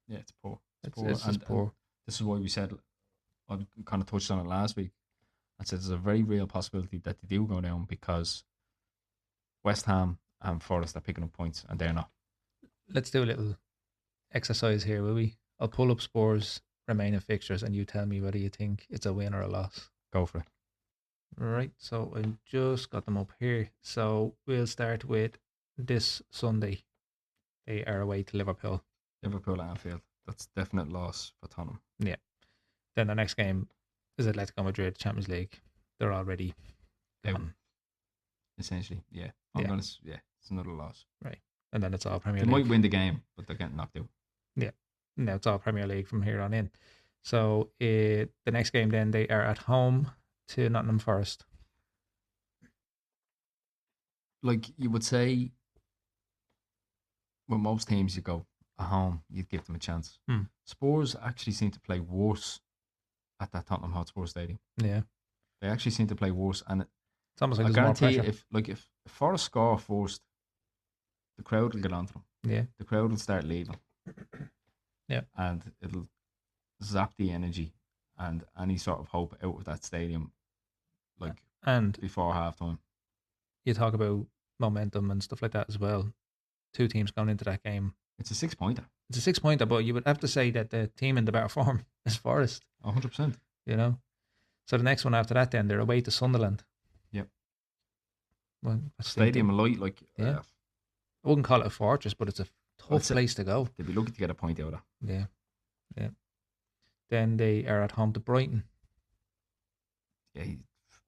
Yeah, it's poor. It's just poor. And this is why we said, I kind of touched on it last week. I said there's a very real possibility that they do go down because West Ham and Forest are picking up points and they're not. Let's do a little exercise here, will we? I'll pull up Spurs' remaining fixtures and you tell me whether you think it's a win or a loss. Go for it. Right, so I just got them up here. So we'll start with this Sunday. They are away to Liverpool. Liverpool at Anfield. That's a definite loss for Tottenham. Yeah. Then the next game is Atletico Madrid, Champions League. They're already gone. Essentially, yeah. It's another loss. Right. And then it's all Premier League. League. They might win the game, but they're getting knocked out. Yeah. No, it's all Premier League from here on in. So the next game then, they are at home to Nottingham Forest. Like you would say, with most teams you go at home, you'd give them a chance. Spurs actually seem to play worse at that Tottenham Hotspur Stadium. Yeah. They actually seem to play worse, and it's almost like I guarantee you, if Forest score first, the crowd will get onto them. Yeah. The crowd will start leaving. Yeah. And it'll zap the energy and any sort of hope out of that stadium, and before halftime. You talk about momentum and stuff like that as well. Two teams going into that game. It's a 6-pointer. It's a 6-pointer, but you would have to say that the team in the better form is Forest. 100%. You know? So the next one after that then, they're away to Sunderland. Yep. Well, Stadium light, yeah. I wouldn't call it a fortress, but it's a tough place to go. They'd be lucky to get a point out of that. Yeah. Then they are at home to Brighton. Yeah,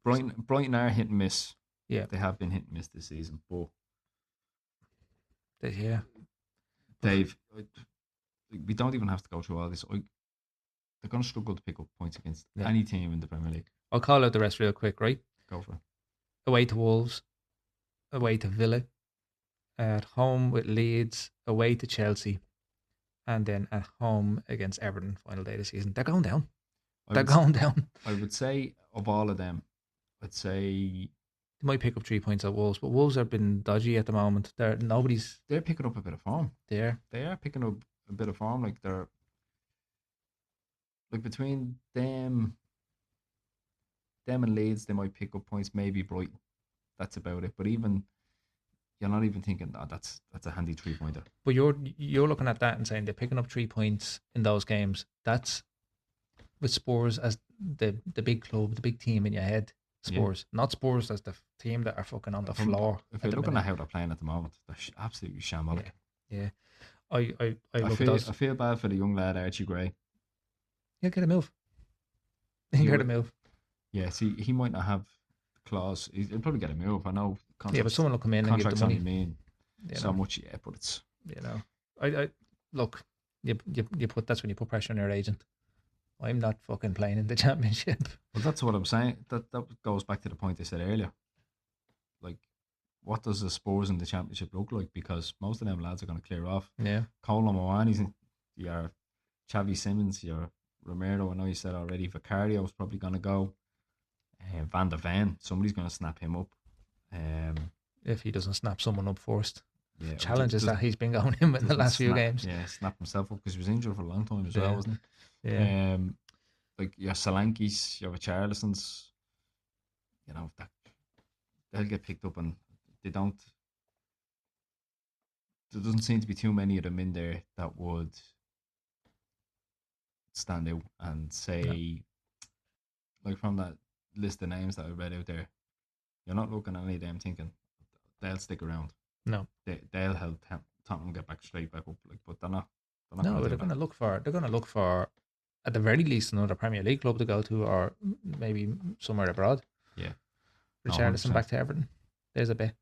Brighton are hit and miss. Yeah. They have been hit and miss this season, but Yeah. Dave, we don't even have to go through all this. They're going to struggle to pick up points against any team in the Premier League. I'll call out the rest real quick, right? Go for it. Away to Wolves, away to Villa, at home with Leeds, away to Chelsea, and then at home against Everton, final day of the season. They're going down. They're going down. I would say of all of them, I'd say they might pick up 3 points at Wolves, but Wolves have been dodgy at the moment. They're picking up a bit of form. They are picking up a bit of form. Like they're between them and Leeds, they might pick up points. Maybe Brighton. That's about it. But even you're not even thinking that's a handy 3-pointer. But you're looking at that and saying they're picking up 3 points in those games. That's with Spurs as the big club, the big team in your head. Spurs, not Spurs as the team that are fucking on the floor. If you're looking at how they're playing at the moment, they're absolutely shambolic. Yeah. I feel bad for the young lad Archie Gray. He'll get a move. He'll get a move. Yeah, see, he might not have the clause. He'll probably get a move. I know. But someone will come in and give the money. Only mean so much, but it's I look. You put that's when you put pressure on your agent. I'm not fucking playing in the Championship. Well, that's what I'm saying. That goes back to the point I said earlier. Like, what does the Spurs in the Championship look like? Because most of them lads are going to clear off. Yeah. Colin Moani's your Xavi Simons, your Romero. I know you said already. Vicario's probably going to go. Van der Ven, somebody's going to snap him up. If he doesn't snap someone up first. Yeah, challenge is that he's been going in with the last few games. Yeah, snap himself up because he was injured for a long time as well, wasn't he? Yeah. Like your Solankis, your Richarlisons, they'll get picked up, and they don't. There doesn't seem to be too many of them in there that would stand out and say, like from that list of names that I read out there, you're not looking at any of them thinking they'll stick around. No, they'll help Tottenham get straight back up. But they're not. No, they're going to look for at the very least another Premier League club to go to, or maybe somewhere abroad. Yeah, Richarlison back to Everton. There's a bit.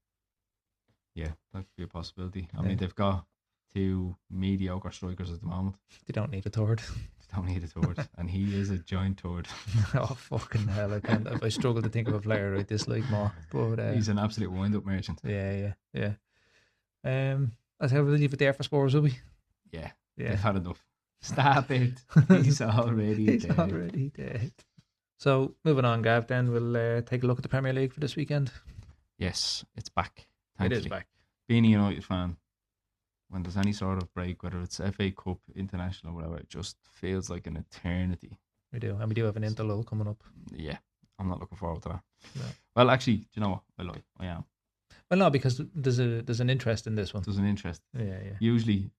Yeah, that could be a possibility. I mean, they've got 2 mediocre strikers at the moment. They don't need a third. And he is a giant turd. Oh fucking hell! I struggle to think of a player I dislike more. But he's an absolute wind-up merchant. Yeah. I think we'll leave it there for Spurs, will we? Yeah. They've had enough. Stop it. He's already dead. So, moving on, Gav, then we'll take a look at the Premier League for this weekend. Yes, it's back. It is back. Being a United fan, when there's any sort of break, whether it's FA Cup, International, whatever, it just feels like an eternity. We do. And we do have an interlull coming up. Yeah, I'm not looking forward to that. No. Well, actually, do you know what? I am. Well, no, because there's an interest in this one. There's an interest. Yeah. Usually,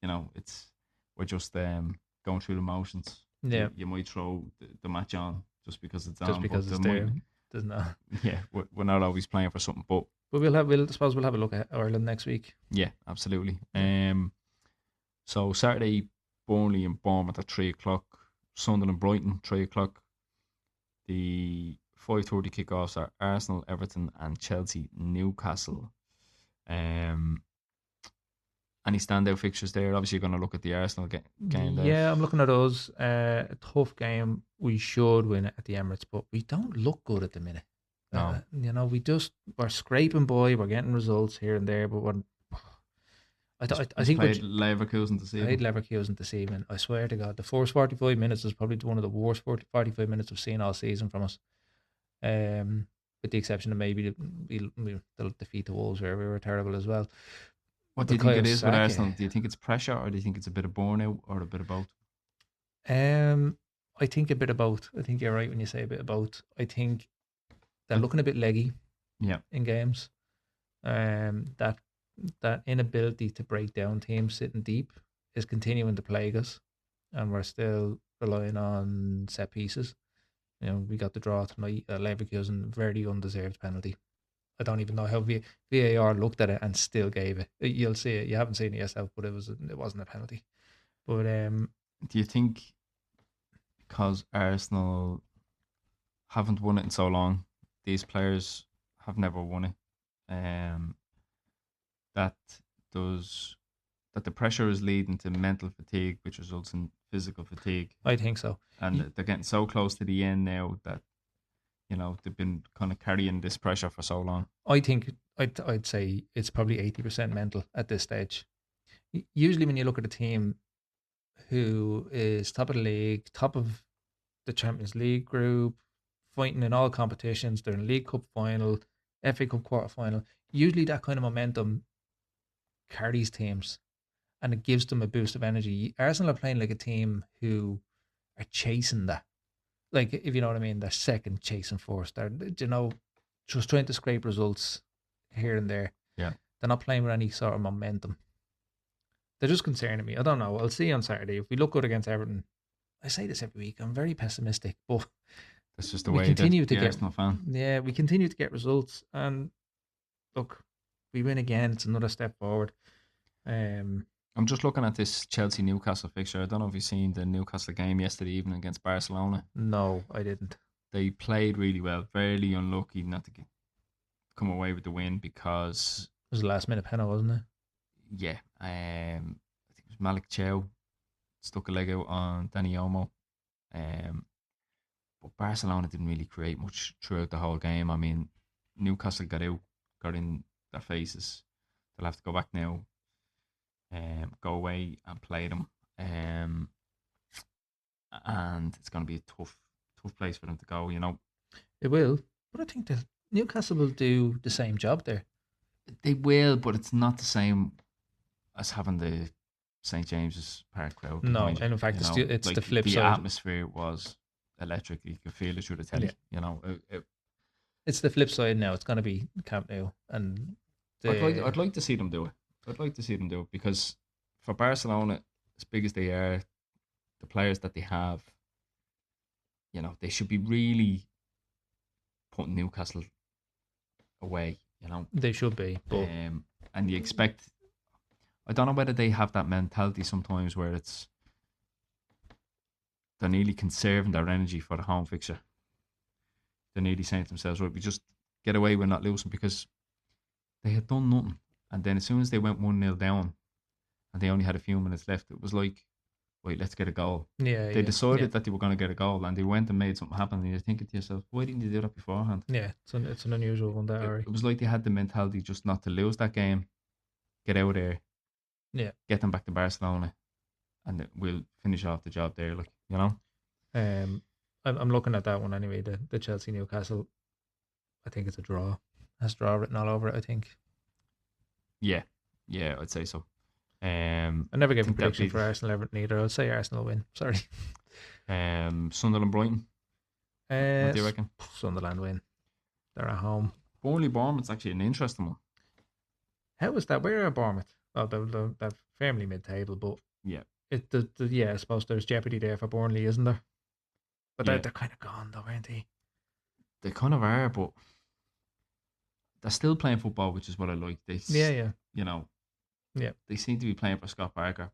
we're just going through the motions. Yeah. You might throw the match on just because it's on. Just because it's there. Doesn't it? Yeah, we're not always playing for something, but we'll have a look at Ireland next week. Yeah, absolutely. So Saturday, Burnley and Bournemouth at 3:00. Sunderland, Brighton, 3:00. The 5:30 kickoffs are Arsenal, Everton, and Chelsea, Newcastle. Any standout fixtures there? Obviously, you're going to look at the Arsenal game there. Yeah, I'm looking at those. A tough game. We should win it at the Emirates, but we don't look good at the minute. No. We're scraping by. We're getting results here and there, but I think played Leverkusen this evening. Played Leverkusen this evening. I swear to God, the first 45 minutes is probably one of the worst 45 minutes I've seen all season from us. With the exception of maybe the defeat to Wolves, where we were terrible as well. What do you think it is with Arsenal? Do you think it's pressure, or do you think it's a bit of burnout, or a bit of both? I think a bit of both. I think you're right when you say a bit of both. I think they're looking a bit leggy. Yeah. In games. That inability to break down teams sitting deep is continuing to plague us, and we're still relying on set pieces. We got the draw tonight at Leverkusen, very undeserved penalty. I don't even know how VAR looked at it and still gave it. You'll see it. You haven't seen it yourself, but it wasn't a penalty. But do you think because Arsenal haven't won it in so long. These players have never won it. That does that the pressure is leading to mental fatigue, which results in physical fatigue. I think so. And they're getting so close to the end now that they've been kind of carrying this pressure for so long. I think I'd say it's probably 80% mental at this stage. Usually, when you look at a team who is top of the league, top of the Champions League group, fighting in all competitions, they're in League Cup final, FA Cup quarter final. Usually, that kind of momentum carries teams, and it gives them a boost of energy. Arsenal are playing like a team who are chasing that. Like, if you know what I mean, they're second chasing first. They're, just trying to scrape results here and there. Yeah. They're not playing with any sort of momentum. They're just concerning me. I don't know. I'll see on Saturday. If we look good against Everton, I say this every week, I'm very pessimistic, but that's just the way continue to get Arsenal fan. Yeah, we continue to get results, and look, we win again. It's another step forward. I'm just looking at this Chelsea Newcastle fixture. I don't know if you've seen the Newcastle game yesterday evening against Barcelona. No, I didn't. They played really well. Very unlucky not to come away with the win because it was a last minute penalty, wasn't it? Yeah, I think it was Malik Chow stuck a leg out on Danny Olmo. But Barcelona didn't really create much throughout the whole game. I mean, Newcastle got in their faces. They'll have to go back now, go away and play them. And it's going to be a tough place for them to go, It will, but I think that Newcastle will do the same job there. They will, but it's not the same as having the St. James's Park crowd. No, and in fact, it's like the flip side. The atmosphere was electric. You could feel it through the telly. Yeah. It's the flip side now. It's going to be Camp Nou, and I'd like to see them do it. I'd like to see them do it because for Barcelona, as big as they are, the players that they have, they should be really putting Newcastle away. They should be, but and you expect. I don't know whether they have that mentality sometimes where they're nearly conserving their energy for the home fixture. They're nearly saying to themselves, right, we just get away with not losing because they had done nothing. And then as soon as they went 1-0 down and they only had a few minutes left, it was like, wait, let's get a goal. Yeah, they decided that they were going to get a goal and they went and made something happen and you're thinking to yourself, why didn't you do that beforehand? Yeah, it's an unusual one there. It was like they had the mentality just not to lose that game, get out there, get them back to Barcelona, and we'll finish off the job there. I'm looking at that one anyway. The Chelsea Newcastle. I think it's a draw. Has draw written all over it. I think. Yeah, I'd say so. I never gave a prediction for Arsenal Everton either. I'll say Arsenal win. Sorry. Sunderland Brighton. What do you reckon? Sunderland win. They're at home. Burnley Bournemouth's actually an interesting one. How was that? Where are Bournemouth? Oh, they're firmly mid-table, but yeah, I suppose there's jeopardy there for Burnley, isn't there? But they're kind of gone though, aren't they? They kind of are, but they're still playing football, which is what I like. They they seem to be playing for Scott Barker.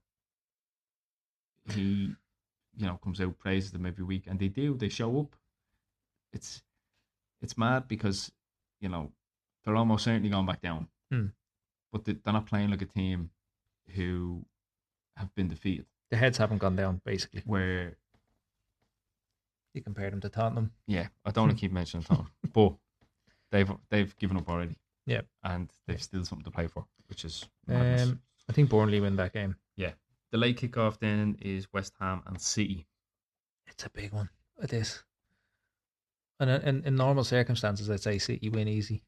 He, comes out, praises them every week, and they show up. It's mad because they're almost certainly going back down. But they're not playing like a team who have been defeated. The heads haven't gone down, basically. Where you compare them to Tottenham. Yeah, I don't want to keep mentioning Tottenham, but they've given up already. Yeah, and they've still something to play for, which is madness. I think Burnley win that game. Yeah, the late kickoff then is West Ham and City. It's a big one. It is. And in normal circumstances, I'd say City win easy.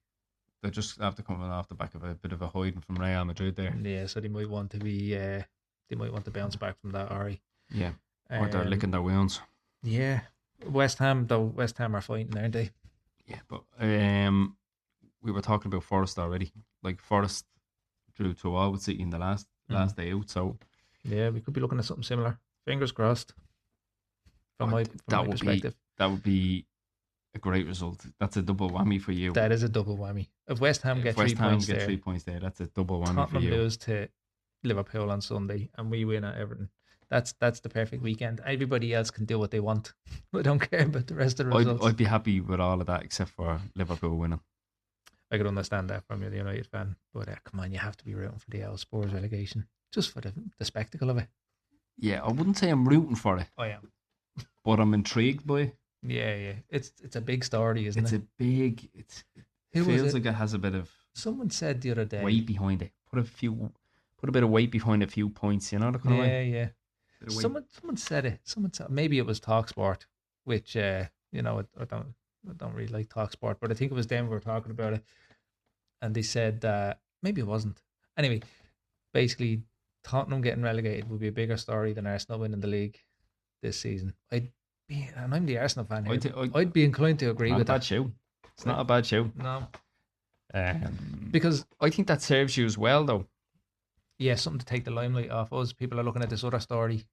They just have to come off the back of a bit of a hiding from Real Madrid there. Yeah, so they might want to bounce back from that, Ari. Yeah, or they're licking their wounds. Yeah, West Ham are fighting, aren't they? Yeah, but we were talking about Forest already. Like Forest drew 2-2 with City in the last day out. So yeah, we could be looking at something similar. Fingers crossed. From my perspective, that would be a great result. That's a double whammy for you. That is a double whammy. If West Ham get 3 points there, 3 points there, that's a double whammy Tottenham for you. Lose to Liverpool on Sunday, and we win at Everton. That's the perfect weekend. Everybody else can do what they want. I don't care about the rest of the I'd, results. I'd be happy with all of that except for Liverpool winning. I could understand that from you, the United fan, but come on, you have to be rooting for the Spurs relegation just for the spectacle of it. Yeah, I wouldn't say I'm rooting for it, Oh yeah, but I'm intrigued by it. yeah. It's a big story, isn't It's it? a big. It Who was feels it? like it has a bit of Someone said the other day. weight behind it. Put a bit of weight behind a few points. You know the kind of way. Yeah. Bit of weight. Someone said it. Someone said maybe it was Talksport, which I don't really like Talksport, but I think it was them who were talking about it, and they said that maybe it wasn't. Anyway, basically, Tottenham getting relegated would be a bigger story than Arsenal winning the league this season. And I'm the Arsenal fan here. I'd be inclined to agree with Not a bad that. show. It's not a bad show. No, Because I think that serves you as well, though. yeah, something to take the limelight off us. People are looking at this other story.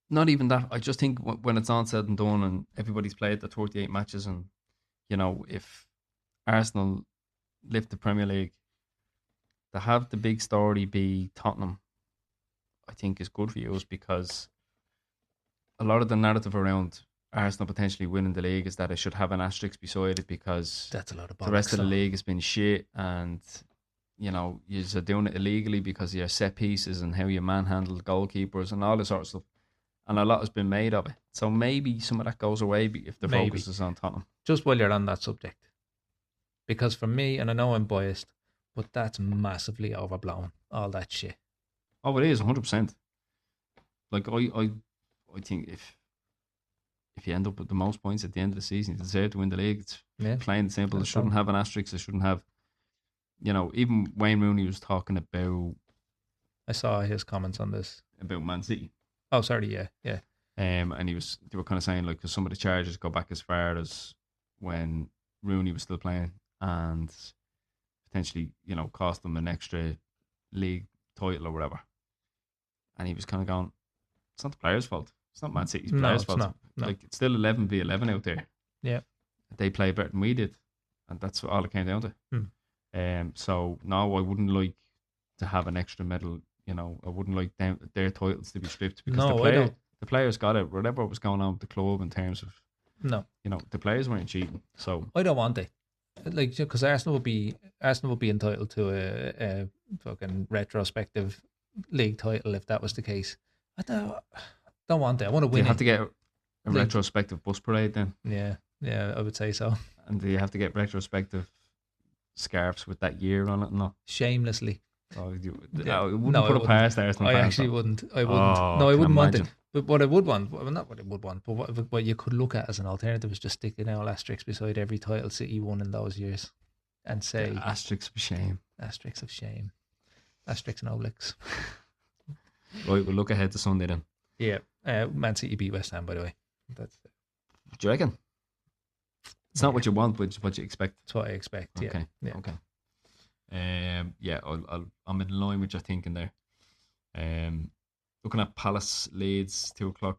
Not even that. I just think when it's all said and done, and everybody's played the 38 matches, and if Arsenal lift the Premier League, to have the big story be Tottenham, I think is good for you, because a lot of the narrative around Arsenal potentially winning the league is that it should have an asterisk beside it because That's a lot of bollocks, the rest of the though. league has been shit, and you're doing it illegally because of your set pieces and how you manhandle goalkeepers and all this sort of stuff. And a lot has been made of it. So maybe some of that goes away if the Maybe. focus is on Tottenham. Just while you're on that subject, because for me, and I know I'm biased, but that's massively overblown, all that shit. Oh, it is 100%. Like I think if you end up with the most points at the end of the season, you deserve to win the league. It's plain and simple. It shouldn't have an asterisk. It shouldn't have, even Wayne Rooney was talking about. I saw his comments on this about Man City. Oh, sorry, yeah. And they were kind of saying like, because some of the charges go back as far as when Rooney was still playing, and potentially cost them an extra league title or whatever. And he was kind of going, it's not the players' fault. It's not Man City's players' fault. No. Like, it's still 11v11 out there. Yeah. They play better than we did, and that's all it came down to. So no, I wouldn't like to have an extra medal. I wouldn't like their titles to be stripped because the players got it. Whatever was going on with the club in terms of the players weren't cheating. So I don't want it. Like, because Arsenal will be entitled to a fucking retrospective league title if that was the case. I don't want it. I want to win. You have to get a retrospective bus parade then. Yeah, I would say so. And do you have to get retrospective scarves with that year on it? No, shamelessly. Oh, it wouldn't put it past Arsenal. I actually wouldn't. I wouldn't. No, I wouldn't want it. But what I would want, well, not what I would want, but what you could look at as an alternative is just sticking an asterisk beside every title City won in those years, and say asterisks of shame. Asterisks of shame. Asterisks and obliques. Right, we'll look ahead to Sunday then. Yeah, Man City beat West Ham, by the way. That's. Do you reckon? It's not what you want, but it's what you expect. That's what I expect. Okay. Yeah. Okay. I'm in line with your thinking there. Looking at Palace Leeds 2:00.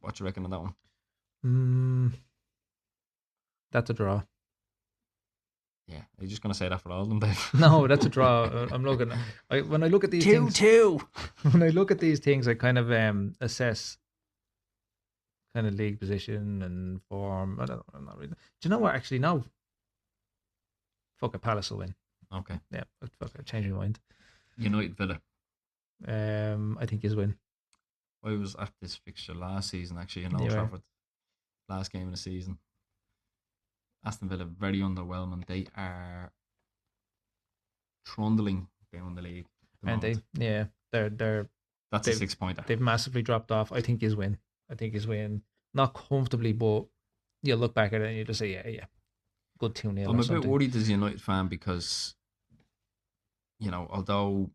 What do you reckon on that one? That's a draw. Yeah, are you just gonna say that for all of them, Dave? No, that's a draw. I'm looking. When I look at these 2-2. When I look at these things, I kind of assess kind of league position and form. I'm not really. Do you know what? Actually, no. Fuck it, Palace will win. Okay. Yeah, fuck it, change my mind. United Villa. I think he's win. I was at this fixture last season, actually, in Old Trafford. Last game of the season. Aston Villa, very underwhelming. They are trundling down the league. And they're that's a 6-pointer. They've massively dropped off. I think he's win. Not comfortably, but you look back at it and you just say, yeah. Good 2-0. I'm a bit worried as a United fan because, although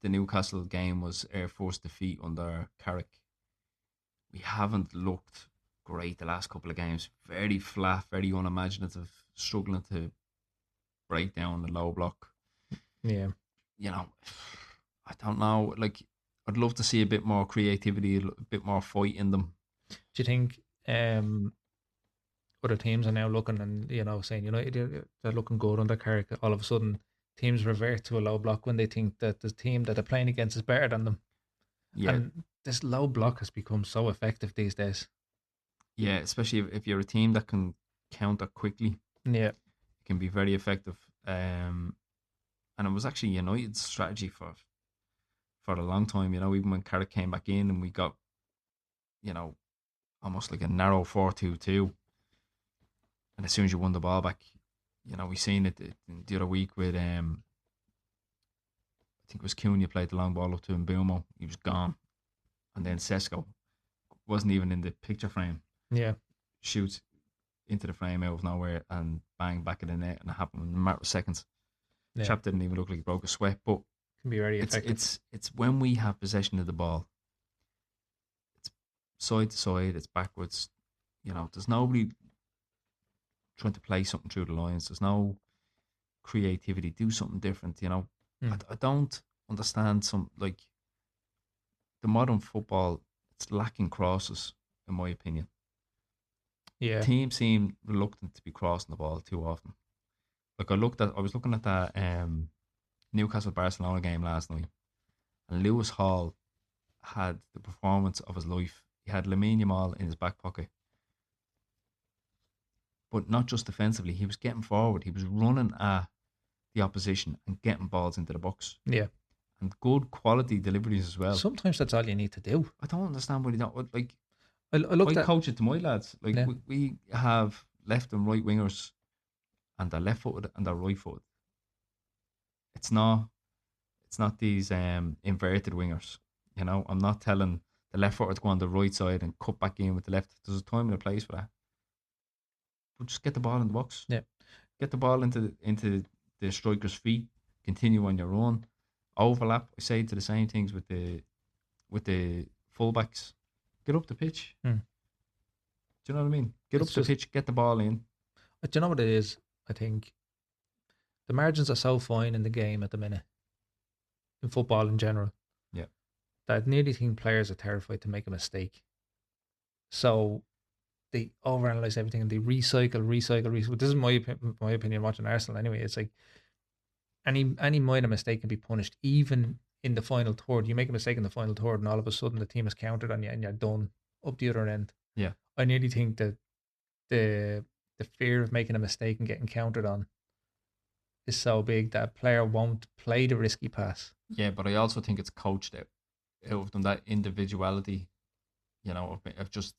the Newcastle game was Air Force defeat under Carrick, we haven't looked great the last couple of games. Very flat, very unimaginative, struggling to break down the low block. Yeah. I don't know. Like, I'd love to see a bit more creativity, a bit more fight in them. Do you think other teams are now looking and saying they're looking good under Carrick? All of a sudden, teams revert to a low block when they think that the team that they're playing against is better than them. Yeah, And this low block has become so effective these days. yeah, especially if you're a team that can counter quickly, Yeah. it can be very effective. And it was actually United's strategy for a long time. Even when Carrick came back in and we got you know almost like a narrow 4-2-2, and as soon as you won the ball back, we seen it the other week with I think it was Cunha played the long ball up to Mbumo. He was gone, and then Sesko wasn't even in the picture frame. Yeah. Shoots into the frame out of nowhere and bang back in the net, and it happened in a matter of seconds. Yeah. Chap didn't even look like he broke a sweat, but Can be very it's effective. it's when we have possession of the ball, it's side to side, it's backwards. There's nobody trying to play something through the lines. There's no creativity. Do something different. I don't understand some like the modern football. It's lacking crosses, in my opinion. Yeah. Teams seem reluctant to be crossing the ball too often. Like I was looking at that Newcastle Barcelona game last night, and Lewis Hall had the performance of his life. He had Lamine Yamal in his back pocket, but not just defensively. He was getting forward. He was running at the opposition and getting balls into the box. Yeah. And good quality deliveries as well. Sometimes that's all you need to do. I don't understand why they don't. Like, I looked I at coach it to my lads. Like, Yeah. we have left and right wingers, and they're left footed and they're right footed. It's not these inverted wingers. I'm not telling the left footer to go on the right side and cut back in with the left. There's a time and a place for that. But just get the ball in the box. Yeah. Get the ball into the striker's feet. Continue on your own. Overlap. I say to the same things with the fullbacks. Get up the pitch. Do you know what I mean? Get It's up the just- pitch. Get the ball in. Do you know what it is? I think the margins are so fine in the game at the minute, in football in general. Yeah. That I nearly think players are terrified to make a mistake. So they overanalyze everything and they recycle. This is my opinion watching Arsenal anyway. It's like any minor mistake can be punished, even in the final third. You make a mistake in the final third, and all of a sudden the team has countered on you, and you're done up the other end. Yeah. I nearly think that the fear of making a mistake and getting countered on is so big that a player won't play the risky pass. Yeah, but I also think it's coached out of them, that individuality, of just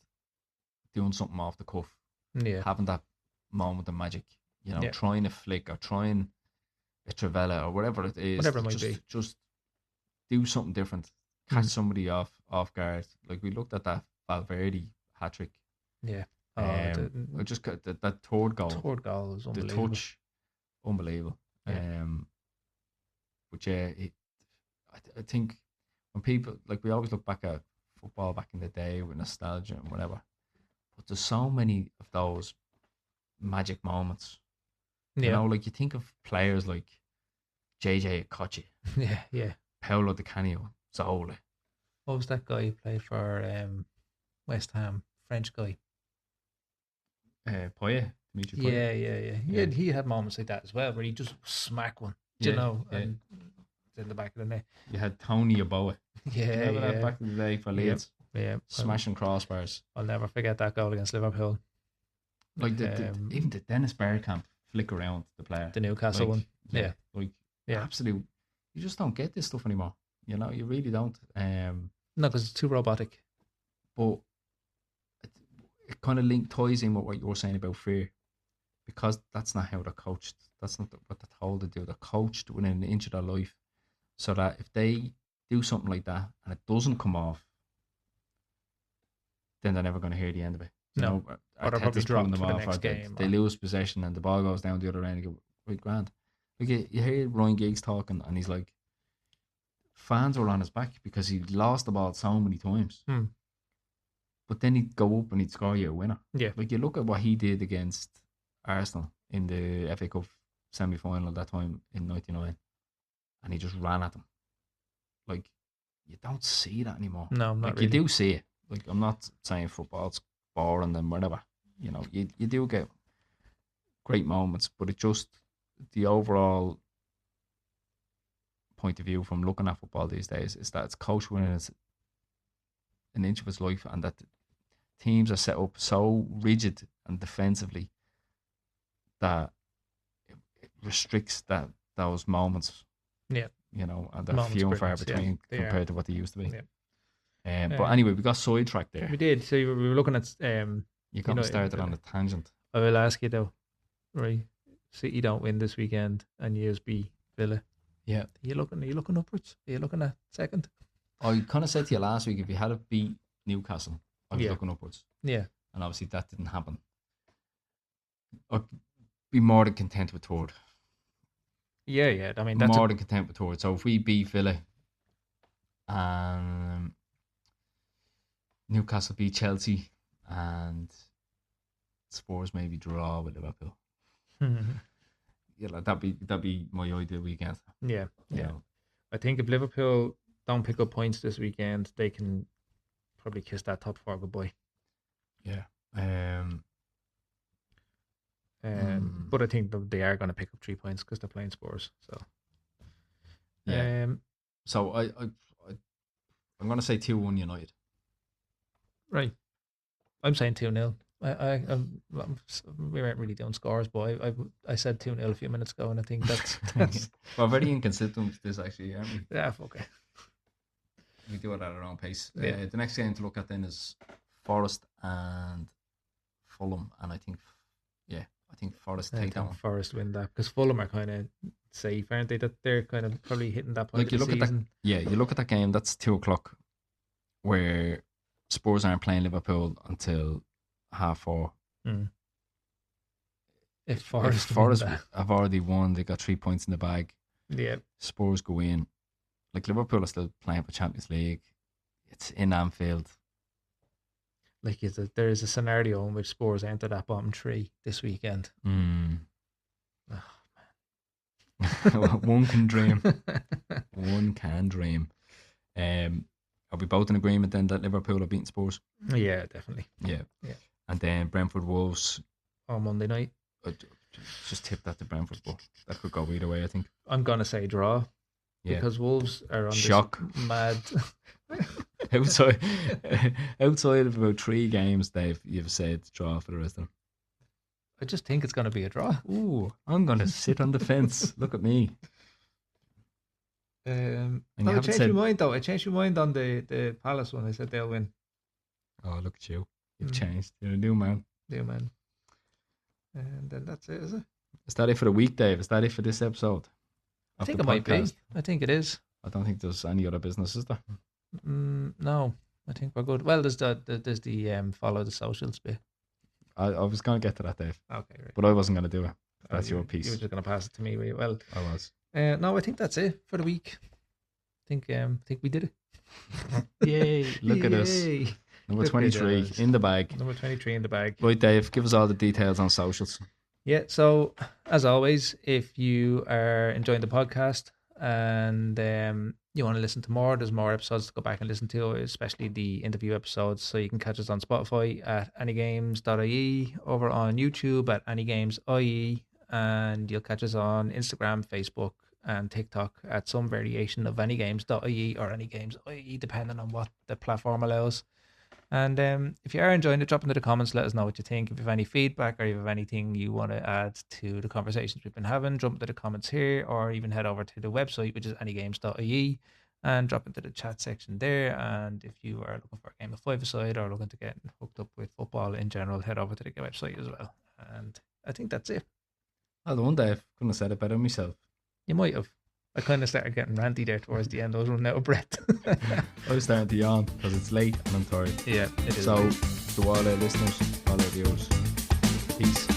doing something off the cuff, Yeah. having that moment of magic, Yeah. trying a flick or trying a Travella or whatever it is. Whatever it might be. Just do something different, catch somebody off guard. Like we looked at that Valverde hat trick. Yeah. I just got that third goal. Third goal was The unbelievable. touch, unbelievable. Yeah. But yeah, I think when people, like, we always look back at football back in the day with nostalgia and whatever, but there's so many of those magic moments. Yeah. Like you think of players like JJ Okocha, Yeah. Paolo Di Canio, Zola. What was that guy who played for West Ham? French guy. Poyet, Dimitri Poyet. Yeah. He had moments like that as well, where he just smack one, Yeah. and it's in the back of the net. You had Tony Yeboah. Yeah, Remember that back in the day for Leeds? Yeah. Smashing crossbars. I'll never forget that goal against Liverpool. Like even the Dennis Bergkamp flick around the player. The Newcastle one. Yeah. Like, Yeah. absolute. You just don't get this stuff anymore. You really don't. No, because it's too robotic. But it kind of ties in with what you were saying about fear, because that's not how they're coached. That's not what they're told to do. They're coached within an inch of their life, so that if they do something like that and it doesn't come off, then they're never going to hear the end of it. No. Or they're probably Arteta's dropped pulling for the off, next or they, game, they or- lose possession and the ball goes down the other end. You go, right, grand. Like you hear Ryan Giggs talking, and he's like, fans were on his back because he lost the ball so many times. But then he'd go up and he'd score you a winner. Yeah. Like you look at what he did against Arsenal in the FA Cup semi-final that time in '99, and he just ran at them. Like, you don't see that anymore. No, not like really. you do see it. Like, I'm not saying football's boring and whatever. You do get great moments, but it just, the overall point of view from looking at football these days is that it's coached within an inch of its life, and that teams are set up so rigid and defensively that it restricts those moments. Yeah. You know, and they're Moments few and far brilliant, yeah, between they compared are. to what they used to be. Yeah. But anyway, we got sidetracked there. We did. So we were looking at You got me started on a tangent. I will ask you though, right? City don't win this weekend, and you be Villa. Yeah. Are you looking upwards? Are you looking at second? I kind of said to you last week, if you had to beat Newcastle, I was Yeah. looking upwards. Yeah. And obviously that didn't happen. I'd be more than content with third. Yeah. I mean, that's More than content with third. So if we beat Villa and Newcastle beat Chelsea and Spurs maybe draw with Liverpool. Yeah, like that'd be my ideal weekend. Yeah. You know? I think if Liverpool don't pick up points this weekend, they can probably kiss that top four goodbye. Yeah. But I think they are going to pick up 3 points because they're playing Spurs. So yeah. So I'm going to say 2-1 United. Right. I'm saying 2-0. We weren't really doing scores, but I said 2-0 a few minutes ago, and I think that's We're very inconsistent with this, actually, aren't we? yeah, okay. We do it at our own pace. Yeah. The next game to look at then is Forest and Fulham, and I think Forest take that one. Forest win that because Fulham are kind of safe, aren't they? That they're kind of probably hitting that point Like of you the look season. you look at that game. That's 2:00, where Spurs aren't playing Liverpool until 4:30. If Forest have already won, they got 3 points in the bag. Yeah. Spurs go in. Like Liverpool are still playing for Champions League. It's in Anfield. Like there is a scenario in which Spurs enter that bottom three this weekend. Mm. Oh, One can dream. One can dream. Are we both in agreement then that Liverpool are beating Spurs? Yeah, definitely. Yeah. And then Brentford Wolves on Monday night. Just tip that to Brentford, but that could go either way, I think. I'm gonna say draw. Yeah. Because Wolves are on shock. This mad. outside of about 3 games, Dave, you've said draw for the rest of them. I just think it's gonna be a draw. Ooh, I'm gonna sit on the fence. Look at me. I changed my mind though. I changed my mind on the Palace one. I said they'll win. Oh, look at you. You've changed. You're a new man. New man. And then that's it, is it? Is that it for the week, Dave? Is that it for this episode? I think it might be. I think it is. I don't think there's any other business, is there? No, I think we're good. Well, there's the follow the socials bit. I was going to get to that, Dave. Okay, right. But I wasn't going to do it. That's your piece. You were just going to pass it to me. Well, I was. No, I think that's it for the week. I think we did it. Yay! Look at us. Number 23 in the bag. Number 23 in the bag. Right, Dave, give us all the details on socials. Yeah, so as always, if you are enjoying the podcast and you want to listen to more, there's more episodes to go back and listen to, especially the interview episodes. So you can catch us on Spotify at anygames.ie, over on YouTube at anygames.ie, and you'll catch us on Instagram, Facebook, and TikTok at some variation of anygames.ie or anygames.ie, depending on what the platform allows. And if you are enjoying it, drop into the comments, let us know what you think. If you have any feedback or you have anything you want to add to the conversations we've been having, jump into the comments here, or even head over to the website, which is anygames.ie, and drop into the chat section there. And if you are looking for a game of five-a-side or looking to get hooked up with football in general, head over to the website as well. And I think that's it. Well done, Dave. Couldn't have said it better myself. You might have. I kind of started getting ranty there towards the end. I was running out of breath. I was starting to yawn because it's late and I'm tired. Yeah, it is. So, to all our listeners, all our viewers, peace.